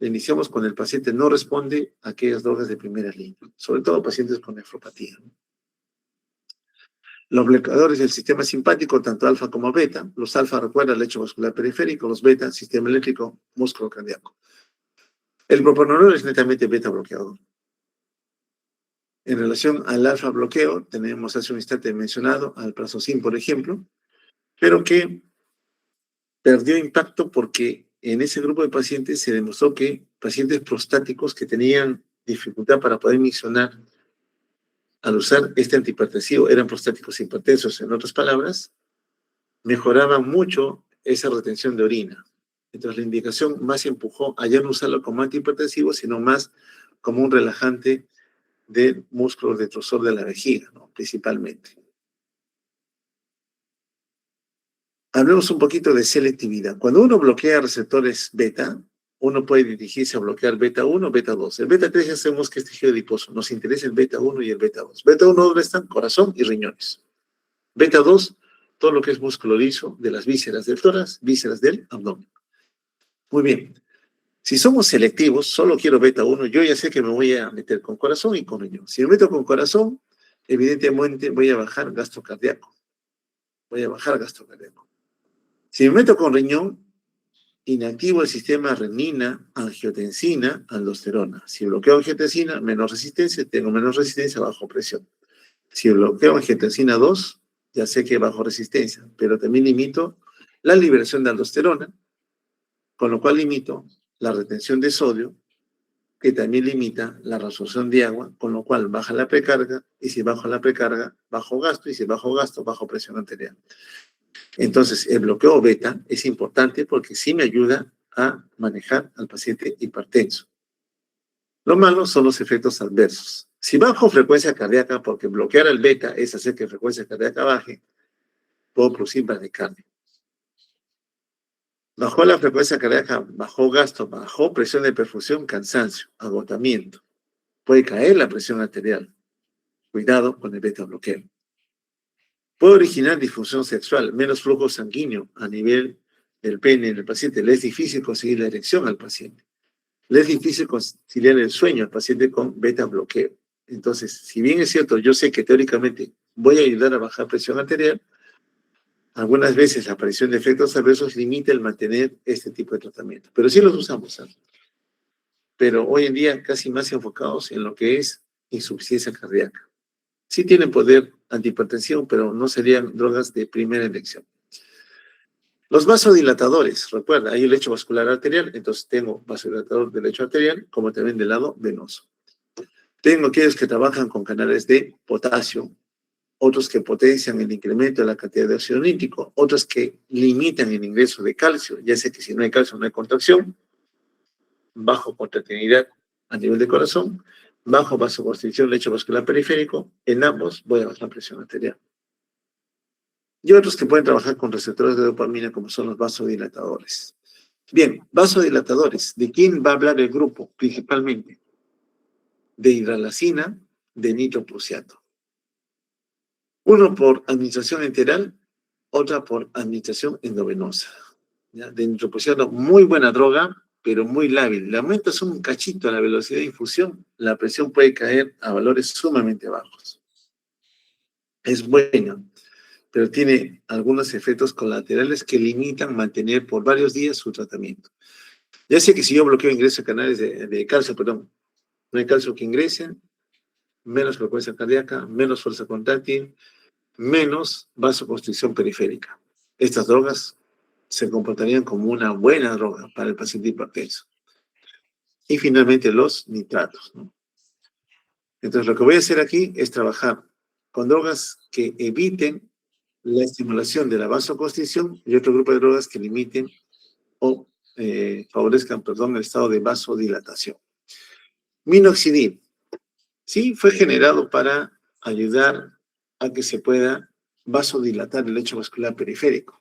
La iniciamos cuando el paciente no responde a aquellas drogas de primera línea, sobre todo pacientes con nefropatía, ¿no? Los bloqueadores del sistema simpático, tanto alfa como beta. Los alfa recuerda el lecho vascular periférico, los beta, sistema eléctrico, músculo cardíaco. El propranolol es netamente beta bloqueador. En relación al alfa bloqueo, tenemos hace un instante mencionado al prazosin, por ejemplo, pero que perdió impacto porque en ese grupo de pacientes se demostró que pacientes prostáticos que tenían dificultad para poder miccionar al usar este antihipertensivo eran prostáticos hipertensos. En otras palabras, mejoraban mucho esa retención de orina. Entonces la indicación más empujó a ya no usarlo como antihipertensivo, sino más como un relajante del músculo detrusor de la vejiga, ¿no? Principalmente. Hablemos un poquito de selectividad. Cuando uno bloquea receptores beta, uno puede dirigirse a bloquear beta 1, beta 2. El beta 3 ya sabemos que es tejido adiposo. Nos interesa el beta 1 y el beta 2. Beta 1 ¿dónde están? Corazón y riñones. Beta 2, todo lo que es músculo liso de las vísceras del tórax, vísceras del abdomen. Muy bien. Si somos selectivos, solo quiero beta 1, yo ya sé que me voy a meter con corazón y con riñón. Si me meto con corazón, evidentemente voy a bajar gasto cardíaco. Si me meto con riñón, inactivo el sistema renina, angiotensina, aldosterona. Si bloqueo angiotensina, menos resistencia, tengo menos resistencia, bajo presión. Si bloqueo angiotensina 2, ya sé que bajo resistencia, pero también limito la liberación de aldosterona, con lo cual limito la retención de sodio, que también limita la reabsorción de agua, con lo cual baja la precarga, y si bajo la precarga, bajo gasto, y si bajo gasto, bajo presión arterial. Entonces, el bloqueo beta es importante porque sí me ayuda a manejar al paciente hipertenso. Lo malo son los efectos adversos. Si bajo frecuencia cardíaca, porque bloquear el beta es hacer que la frecuencia cardíaca baje, puedo producir bradicardia. Bajó la frecuencia cardíaca, bajó gasto, bajó presión de perfusión, cansancio, agotamiento. Puede caer la presión arterial. Cuidado con el beta bloqueo. Puede originar disfunción sexual, menos flujo sanguíneo a nivel del pene en el paciente. Le es difícil conseguir la erección al paciente. Le es difícil conciliar el sueño al paciente con beta bloqueo. Entonces, si bien es cierto, yo sé que teóricamente voy a ayudar a bajar presión arterial, algunas veces la aparición de efectos adversos limita el mantener este tipo de tratamiento. Pero sí los usamos, ¿sabes? Pero hoy en día casi más enfocados en lo que es insuficiencia cardíaca. Sí tienen poder antihipertensivo, pero no serían drogas de primera elección. Los vasodilatadores, recuerda, hay el lecho vascular arterial, entonces tengo vasodilatador del lecho arterial, como también del lado venoso. Tengo aquellos que trabajan con canales de potasio, otros que potencian el incremento de la cantidad de óxido nítrico, otros que limitan el ingreso de calcio, ya sé que si no hay calcio no hay contracción, bajo contractilidad a nivel de corazón, bajo vasoconstricción, lecho vascular periférico, en ambos voy a bajar presión arterial. Y otros que pueden trabajar con receptores de dopamina, como son los vasodilatadores. Bien, vasodilatadores. ¿De quién va a hablar el grupo? Principalmente de hidralacina, de nitroprusiato. Uno por administración enteral, otra por administración endovenosa. ¿Ya? De nitroprusiato, muy buena droga, pero muy lábil. Le aumentas un cachito la velocidad de infusión, la presión puede caer a valores sumamente bajos. Es bueno, pero tiene algunos efectos colaterales que limitan mantener por varios días su tratamiento. Ya sé que si yo bloqueo ingreso de canales de calcio, perdón, no hay calcio que ingrese, menos frecuencia cardíaca, menos fuerza contráctil, menos vasoconstricción periférica. Estas drogas se comportarían como una buena droga para el paciente hipertenso. Y finalmente los nitratos, ¿no? Entonces lo que voy a hacer aquí es trabajar con drogas que eviten la estimulación de la vasoconstricción y otro grupo de drogas que limiten o favorezcan, perdón, el estado de vasodilatación. Minoxidil, sí, fue generado para ayudar a que se pueda vasodilatar el lecho vascular periférico.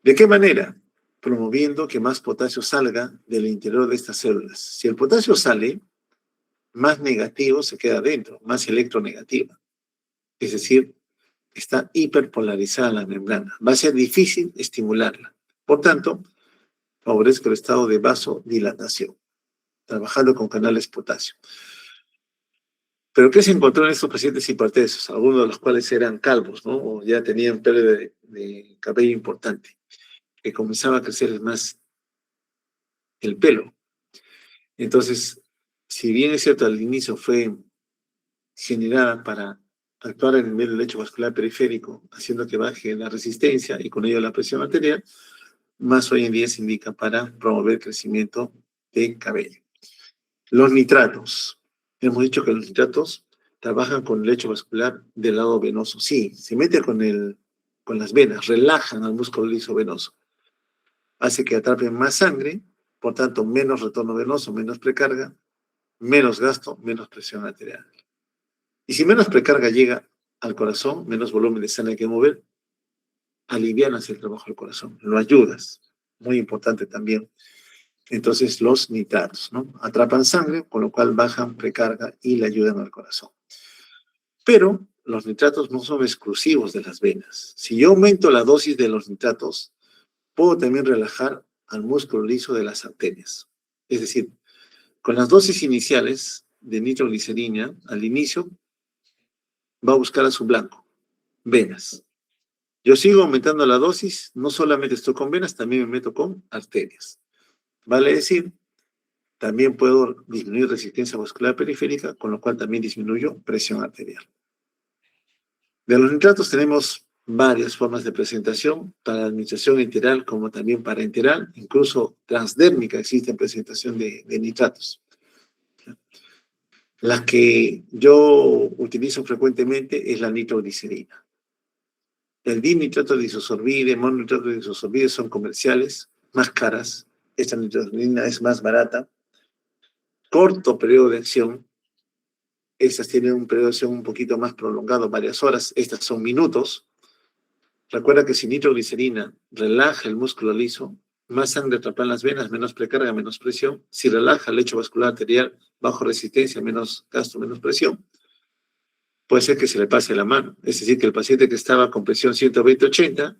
¿De qué manera? Promoviendo que más potasio salga del interior de estas células. Si el potasio sale, más negativo se queda dentro, más electronegativa. Es decir, está hiperpolarizada la membrana. Va a ser difícil estimularla. Por tanto, favorezco el estado de vasodilatación, trabajando con canales potasio. Pero ¿qué se encontró en estos pacientes hipertensos? Algunos de los cuales eran calvos, ¿no? O ya tenían pérdida de cabello importante, que comenzaba a crecer más el pelo. Entonces, si bien es cierto, al inicio fue generada para actuar en el nivel del lecho vascular periférico, haciendo que baje la resistencia y con ello la presión arterial, más hoy en día se indica para promover el crecimiento de cabello. Los nitratos. Hemos dicho que los nitratos trabajan con el lecho vascular del lado venoso. Sí, se mete con las venas, relajan al músculo liso venoso. Hace que atrapen más sangre, por tanto, menos retorno venoso, menos precarga, menos gasto, menos presión arterial. Y si menos precarga llega al corazón, menos volumen de sangre hay que mover, alivianas el trabajo del corazón, lo ayudas. Muy importante también. Entonces, los nitratos, ¿no? Atrapan sangre, con lo cual bajan precarga y le ayudan al corazón. Pero los nitratos no son exclusivos de las venas. Si yo aumento la dosis de los nitratos, puedo también relajar al músculo liso de las arterias. Es decir, con las dosis iniciales de nitroglicerina, al inicio, va a buscar a su blanco, venas. Yo sigo aumentando la dosis, no solamente estoy con venas, también me meto con arterias. Vale decir, también puedo disminuir resistencia vascular periférica, con lo cual también disminuyo presión arterial. De los nitratos tenemos varias formas de presentación, para la administración enteral como también parenteral, incluso transdérmica existe presentación de nitratos. La que yo utilizo frecuentemente es la nitroglicerina. El dinitrato de isosorbide, mononitrato de isosorbide son comerciales, más caras. Esta nitroglicerina es más barata. Corto periodo de acción. Estas tienen un periodo de acción un poquito más prolongado, varias horas. Estas son minutos. Recuerda que si nitroglicerina relaja el músculo liso, más sangre atrapa en las venas, menos precarga, menos presión. Si relaja el lecho vascular arterial, bajo resistencia, menos gasto, menos presión, puede ser que se le pase la mano. Es decir, que el paciente que estaba con presión 120-80,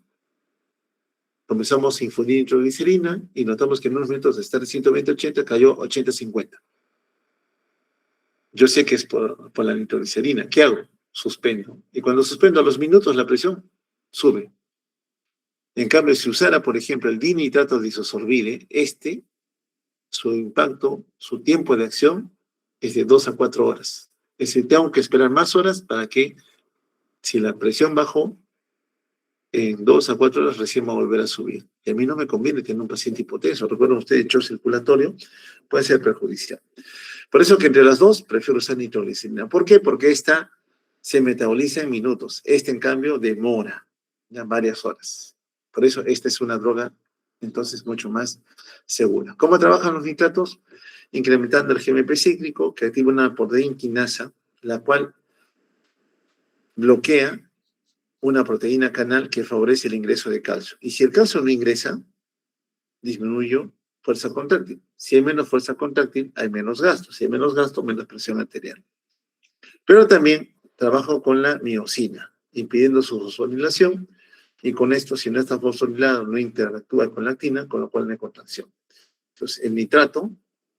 comenzamos a infundir nitroglicerina y notamos que en unos minutos de estar en 120-80 cayó 80-50. Yo sé que es por la nitroglicerina. ¿Qué hago? Suspendo. Y cuando suspendo a los minutos, la presión sube. En cambio, si usara, por ejemplo, el dinitrato de isosorbide, su impacto, su tiempo de acción es de 2 a 4 horas. Es decir, tengo que esperar más horas para que, si la presión bajó, en 2 a 4 horas recién va a volver a subir. Y a mí no me conviene tener un paciente hipotenso. Recuerden ustedes, shock circulatorio puede ser perjudicial. Por eso que entre las dos prefiero usar nitroglicerina. ¿Por qué? Porque esta se metaboliza en minutos. Esta, en cambio, demora ya varias horas. Por eso esta es una droga, entonces, mucho más segura. ¿Cómo trabajan los nitratos? Incrementando el GMP cíclico, que activa una proteína quinasa, la cual bloquea una proteína canal que favorece el ingreso de calcio. Y si el calcio no ingresa, disminuyo fuerza contráctil. Si hay menos fuerza contráctil, hay menos gasto. Si hay menos gasto, menos presión arterial. Pero también trabajo con la miosina, impidiendo su fosforilación, y con esto, si no está fosforilado, no interactúa con la actina, con lo cual no hay contracción. Entonces, el nitrato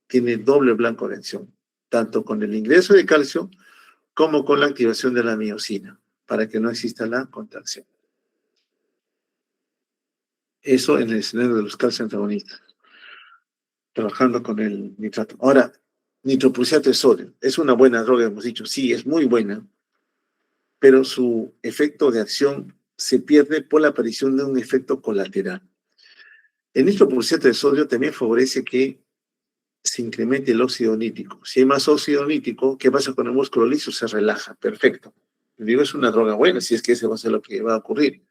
tiene doble blanco de acción, tanto con el ingreso de calcio como con la activación de la miosina, para que no exista la contracción. Eso en el escenario de los calcio antagonistas, trabajando con el nitrato. Ahora, nitroprusiato de sodio, es una buena droga, hemos dicho, sí, es muy buena, pero su efecto de acción se pierde por la aparición de un efecto colateral. El nitroprusiato de sodio también favorece que se incremente el óxido nítrico. Si hay más óxido nítrico, ¿qué pasa con el músculo liso? Se relaja, perfecto. Digo, es una droga buena, si es que ese va a ser lo que va a ocurrir.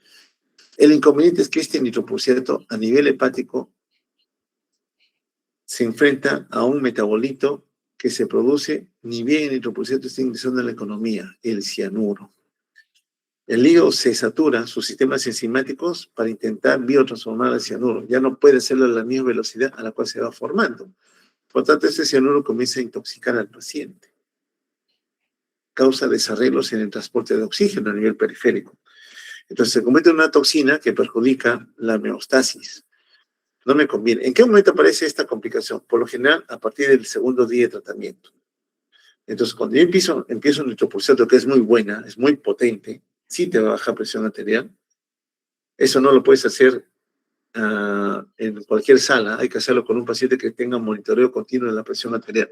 El inconveniente es que este nitroprusiato a nivel hepático se enfrenta a un metabolito que se produce ni bien el nitroprusiato está ingresando en la economía, el cianuro. El hígado se satura sus sistemas enzimáticos para intentar biotransformar el cianuro. Ya no puede hacerlo a la misma velocidad a la cual se va formando. Por lo tanto, este cianuro comienza a intoxicar al paciente. Causa desarreglos en el transporte de oxígeno a nivel periférico. Entonces se convierte en una toxina que perjudica la homeostasis. No me conviene. ¿En qué momento aparece esta complicación? Por lo general, a partir del segundo día de tratamiento. Entonces, cuando yo empiezo un nitroprusato que es muy buena, es muy potente, sí te va a bajar presión arterial. Eso no lo puedes hacer en cualquier sala, hay que hacerlo con un paciente que tenga monitoreo continuo de la presión arterial.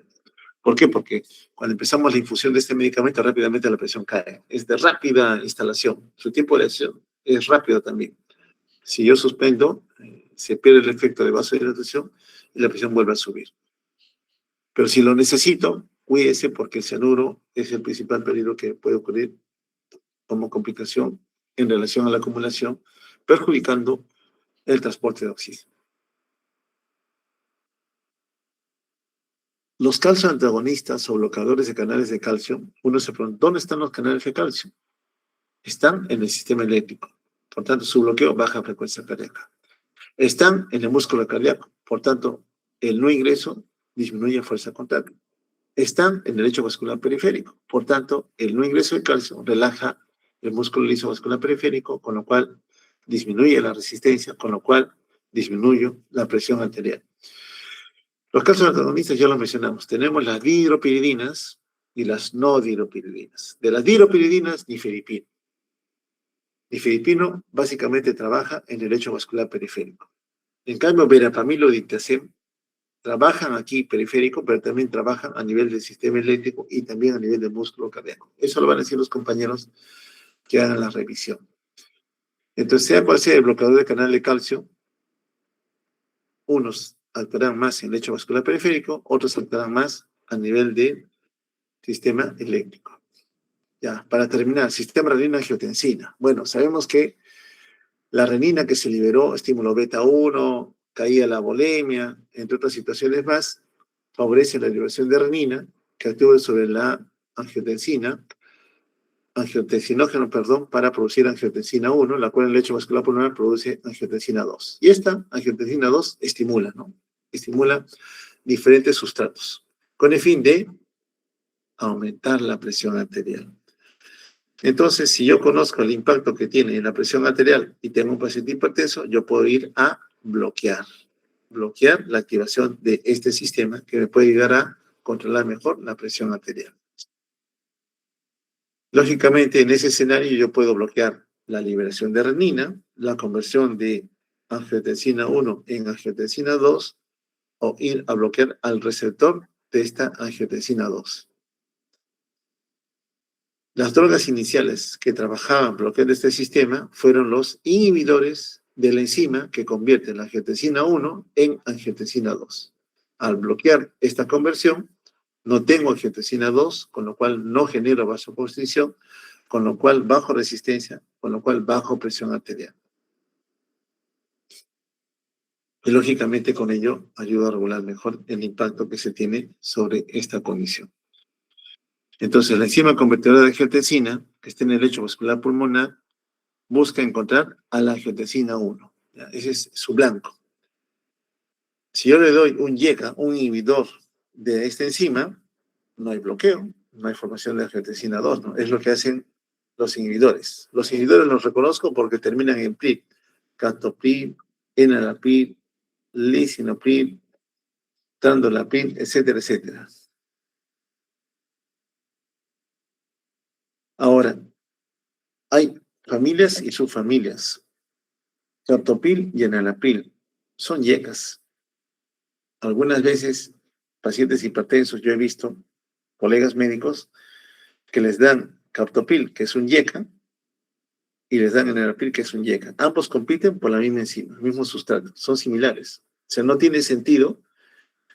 ¿Por qué? Porque cuando empezamos la infusión de este medicamento, rápidamente la presión cae. Es de rápida instalación. Su tiempo de acción es rápido también. Si yo suspendo, se pierde el efecto de vasodilatación y la presión vuelve a subir. Pero si lo necesito, cuídese porque el cianuro es el principal peligro que puede ocurrir como complicación en relación a la acumulación, perjudicando el transporte de oxígeno. Los calcio antagonistas o bloqueadores de canales de calcio, uno se pregunta, ¿dónde están los canales de calcio? Están en el sistema eléctrico. Por tanto, su bloqueo baja frecuencia cardíaca. Están en el músculo cardíaco. Por tanto, el no ingreso disminuye fuerza contacto. Están en el lecho vascular periférico. Por tanto, el no ingreso de calcio relaja el músculo liso vascular periférico, con lo cual disminuye la resistencia, con lo cual disminuye la presión arterial. Los calcios antagonistas ya los mencionamos. Tenemos las dihidropiridinas y las no dihidropiridinas. De las dihidropiridinas, nifedipino. Nifedipino básicamente trabaja en el lecho vascular periférico. En cambio, verapamilo y ditasem trabajan aquí periférico, pero también trabajan a nivel del sistema eléctrico y también a nivel del músculo cardíaco. Eso lo van a decir los compañeros que hagan la revisión. Entonces, sea cual sea el bloqueador de canal de calcio, unos actuarán más en el lecho vascular periférico, otros actuarán más a nivel del sistema eléctrico. Ya, para terminar, sistema renina-angiotensina. Bueno, sabemos que la renina que se liberó, estímulo beta 1, caía la volemia, entre otras situaciones más, favorece la liberación de renina, que actúa sobre la angiotensinógeno, para producir angiotensina 1, la cual en el lecho vascular pulmonar produce angiotensina 2. Y esta angiotensina 2 estimula, ¿no? Estimula diferentes sustratos, con el fin de aumentar la presión arterial. Entonces, si yo conozco el impacto que tiene en la presión arterial y tengo un paciente hipertenso, yo puedo ir a bloquear la activación de este sistema que me puede ayudar a controlar mejor la presión arterial. Lógicamente, en ese escenario yo puedo bloquear la liberación de renina, la conversión de angiotensina 1 en angiotensina 2 o ir a bloquear al receptor de esta angiotensina 2. Las drogas iniciales que trabajaban bloqueando este sistema fueron los inhibidores de la enzima que convierte la angiotensina 1 en angiotensina 2. Al bloquear esta conversión, no tengo angiotensina 2, con lo cual no genero vasoconstricción, con lo cual bajo resistencia, con lo cual bajo presión arterial. Y lógicamente con ello ayuda a regular mejor el impacto que se tiene sobre esta condición. Entonces, la enzima convertidora de angiotensina, que está en el lecho vascular pulmonar, busca encontrar a la angiotensina 1. ¿Ya? Ese es su blanco. Si yo le doy un YECA, un inhibidor de esta enzima, no hay bloqueo, no hay formación de angiotensina 2, ¿no? Es lo que hacen los inhibidores. Los inhibidores los reconozco porque terminan en PRIL, captopril, enalapril, lisinopril, tandolapril, etcétera, etcétera. Ahora, hay familias y subfamilias. Captopril y enalapril son YECAs. Algunas veces, pacientes hipertensos, yo he visto colegas médicos que les dan captopril, que es un YECA, y les dan enalapril, que es un YECA. Ambos compiten por la misma enzima, el mismo sustrato, son similares. O sea, no tiene sentido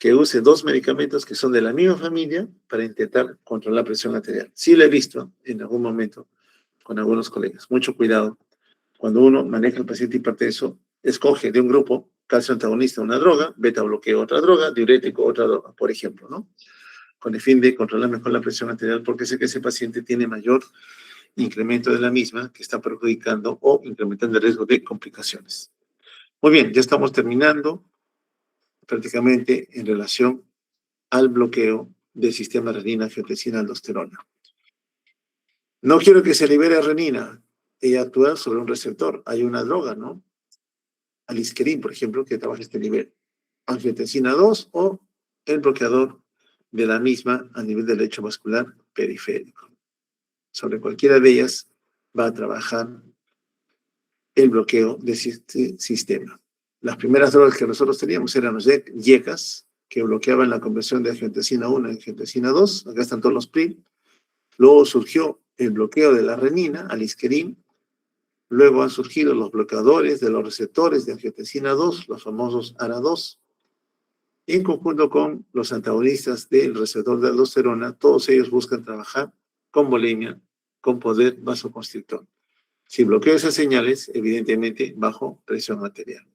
que use dos medicamentos que son de la misma familia para intentar controlar la presión arterial. Sí lo he visto en algún momento con algunos colegas. Mucho cuidado. Cuando uno maneja al paciente hipertenso, escoge de un grupo calcio antagonista una droga, beta bloqueo otra droga, diurético otra droga, por ejemplo, ¿no? Con el fin de controlar mejor la presión arterial, porque sé que ese paciente tiene mayor incremento de la misma que está perjudicando o incrementando el riesgo de complicaciones. Muy bien, ya estamos terminando prácticamente en relación al bloqueo del sistema renina-angiotensina-aldosterona. No quiero que se libere renina y actuar sobre un receptor. Hay una droga, ¿no? Aliskerin, por ejemplo, que trabaja este nivel. Angiotensina 2 o el bloqueador de la misma a nivel del lecho vascular periférico. Sobre cualquiera de ellas va a trabajar el bloqueo de este sistema. Las primeras drogas que nosotros teníamos eran los YECAS, que bloqueaban la conversión de angiotensina 1 a angiotensina 2. Acá están todos los PRI. Luego surgió el bloqueo de la renina, alisquerin. Luego han surgido los bloqueadores de los receptores de angiotensina 2, los famosos ARA2. En conjunto con los antagonistas del receptor de aldosterona, todos ellos buscan trabajar con bulimia, con poder vasoconstrictor. Si bloqueo esas señales, evidentemente bajo presión arterial.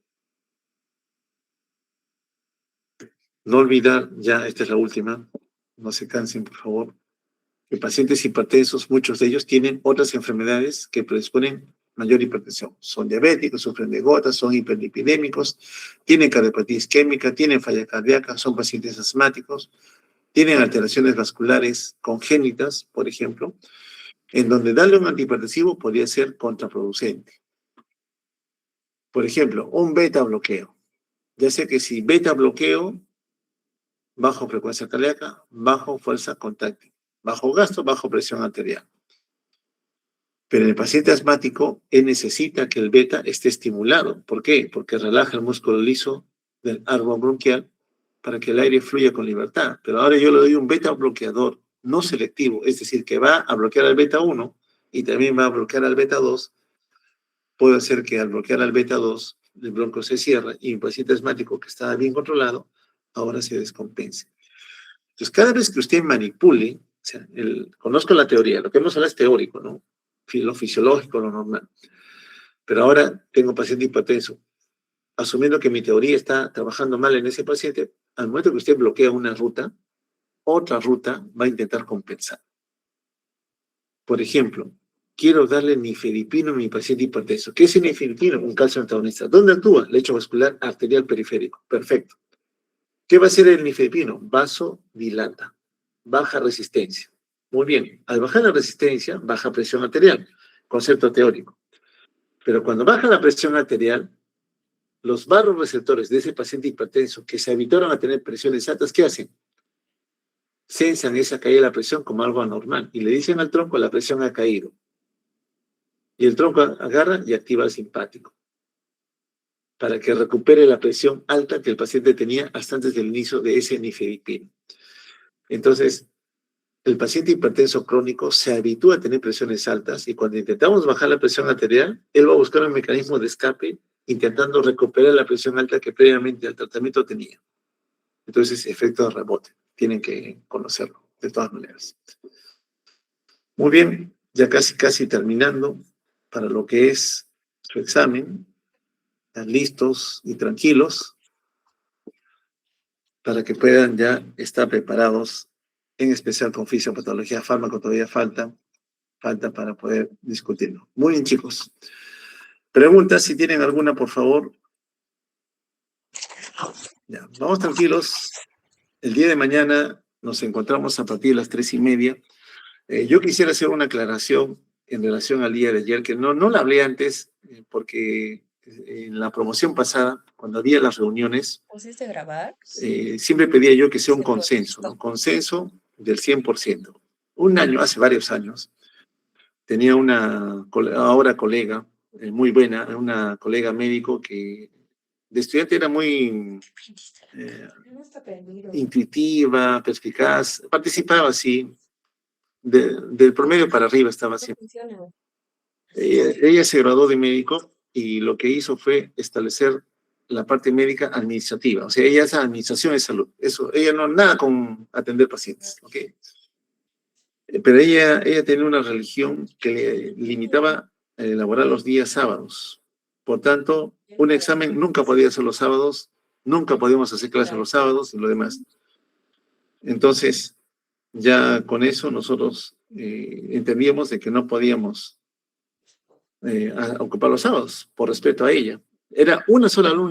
No olvidar, ya esta es la última, no se cansen por favor, que pacientes hipertensos, muchos de ellos tienen otras enfermedades que predisponen mayor hipertensión. Son diabéticos, sufren de gotas, son hiperlipidémicos, tienen cardiopatía isquémica, tienen falla cardíaca, son pacientes asmáticos, tienen alteraciones vasculares congénitas, por ejemplo, en donde darle un antihipertensivo podría ser contraproducente. Por ejemplo, un beta bloqueo. Ya sé que si beta bloqueo, bajo frecuencia cardíaca, bajo fuerza contráctil, bajo gasto, bajo presión arterial. Pero en el paciente asmático, él necesita que el beta esté estimulado. ¿Por qué? Porque relaja el músculo liso del árbol bronquial para que el aire fluya con libertad. Pero ahora yo le doy un beta bloqueador no selectivo, es decir, que va a bloquear al beta 1 y también va a bloquear al beta 2. Puede hacer que al bloquear al beta 2, el bronco se cierre y un paciente asmático que estaba bien controlado, ahora se descompense. Entonces, cada vez que usted manipule, o sea, conozco la teoría, lo que hemos hablado es teórico, ¿no? Lo fisiológico, lo normal. Pero ahora tengo paciente hipertenso. Asumiendo que mi teoría está trabajando mal en ese paciente, al momento que usted bloquea una ruta, otra ruta va a intentar compensar. Por ejemplo, quiero darle nifedipino a mi paciente hipertenso. ¿Qué es el nifedipino? Un calcio antagonista. ¿Dónde actúa? Lecho vascular arterial periférico. Perfecto. ¿Qué va a hacer el nifedipino? Vasodilata. Baja resistencia. Muy bien. Al bajar la resistencia, baja presión arterial. Concepto teórico. Pero cuando baja la presión arterial, los barroreceptores de ese paciente hipertenso que se habituaron a tener presiones altas, ¿qué hacen? Sensan esa caída de la presión como algo anormal y le dicen al tronco la presión ha caído. Y el tronco agarra y activa el simpático para que recupere la presión alta que el paciente tenía hasta antes del inicio de ese nifedipino. Entonces, el paciente hipertenso crónico se habitúa a tener presiones altas y cuando intentamos bajar la presión arterial, él va a buscar un mecanismo de escape intentando recuperar la presión alta que previamente al tratamiento tenía. Entonces, efecto de rebote. Tienen que conocerlo, de todas maneras. Muy bien, ya casi terminando para lo que es su examen. Están listos y tranquilos para que puedan ya estar preparados, en especial con fisiopatología, fármaco todavía falta para poder discutirlo. Muy bien, chicos. Preguntas, si tienen alguna, por favor. Ya, vamos tranquilos. El día de mañana nos encontramos a partir de las 3:30. Yo quisiera hacer una aclaración en relación al día de ayer, que no la hablé antes, porque en la promoción pasada, cuando había las reuniones, ¿Pusiste grabar? siempre pedía yo que sea un consenso, ¿no? Consenso del 100%. Un año, hace varios años, tenía una ahora colega muy buena, una colega médico que de estudiante era muy intuitiva, perspicaz, participaba así, del promedio para arriba estaba siempre. Ella se graduó de médico y lo que hizo fue establecer la parte médica administrativa. O sea, ella hace administración de salud. Eso, ella no nada con atender pacientes, ¿ok? Pero ella tenía una religión que le limitaba a elaborar los días sábados. Por tanto, un examen nunca podía ser los sábados, nunca podíamos hacer clases los sábados y lo demás. Entonces, ya con eso nosotros entendíamos de que no podíamos ocupar los sábados, por respeto a ella. Era una sola alumna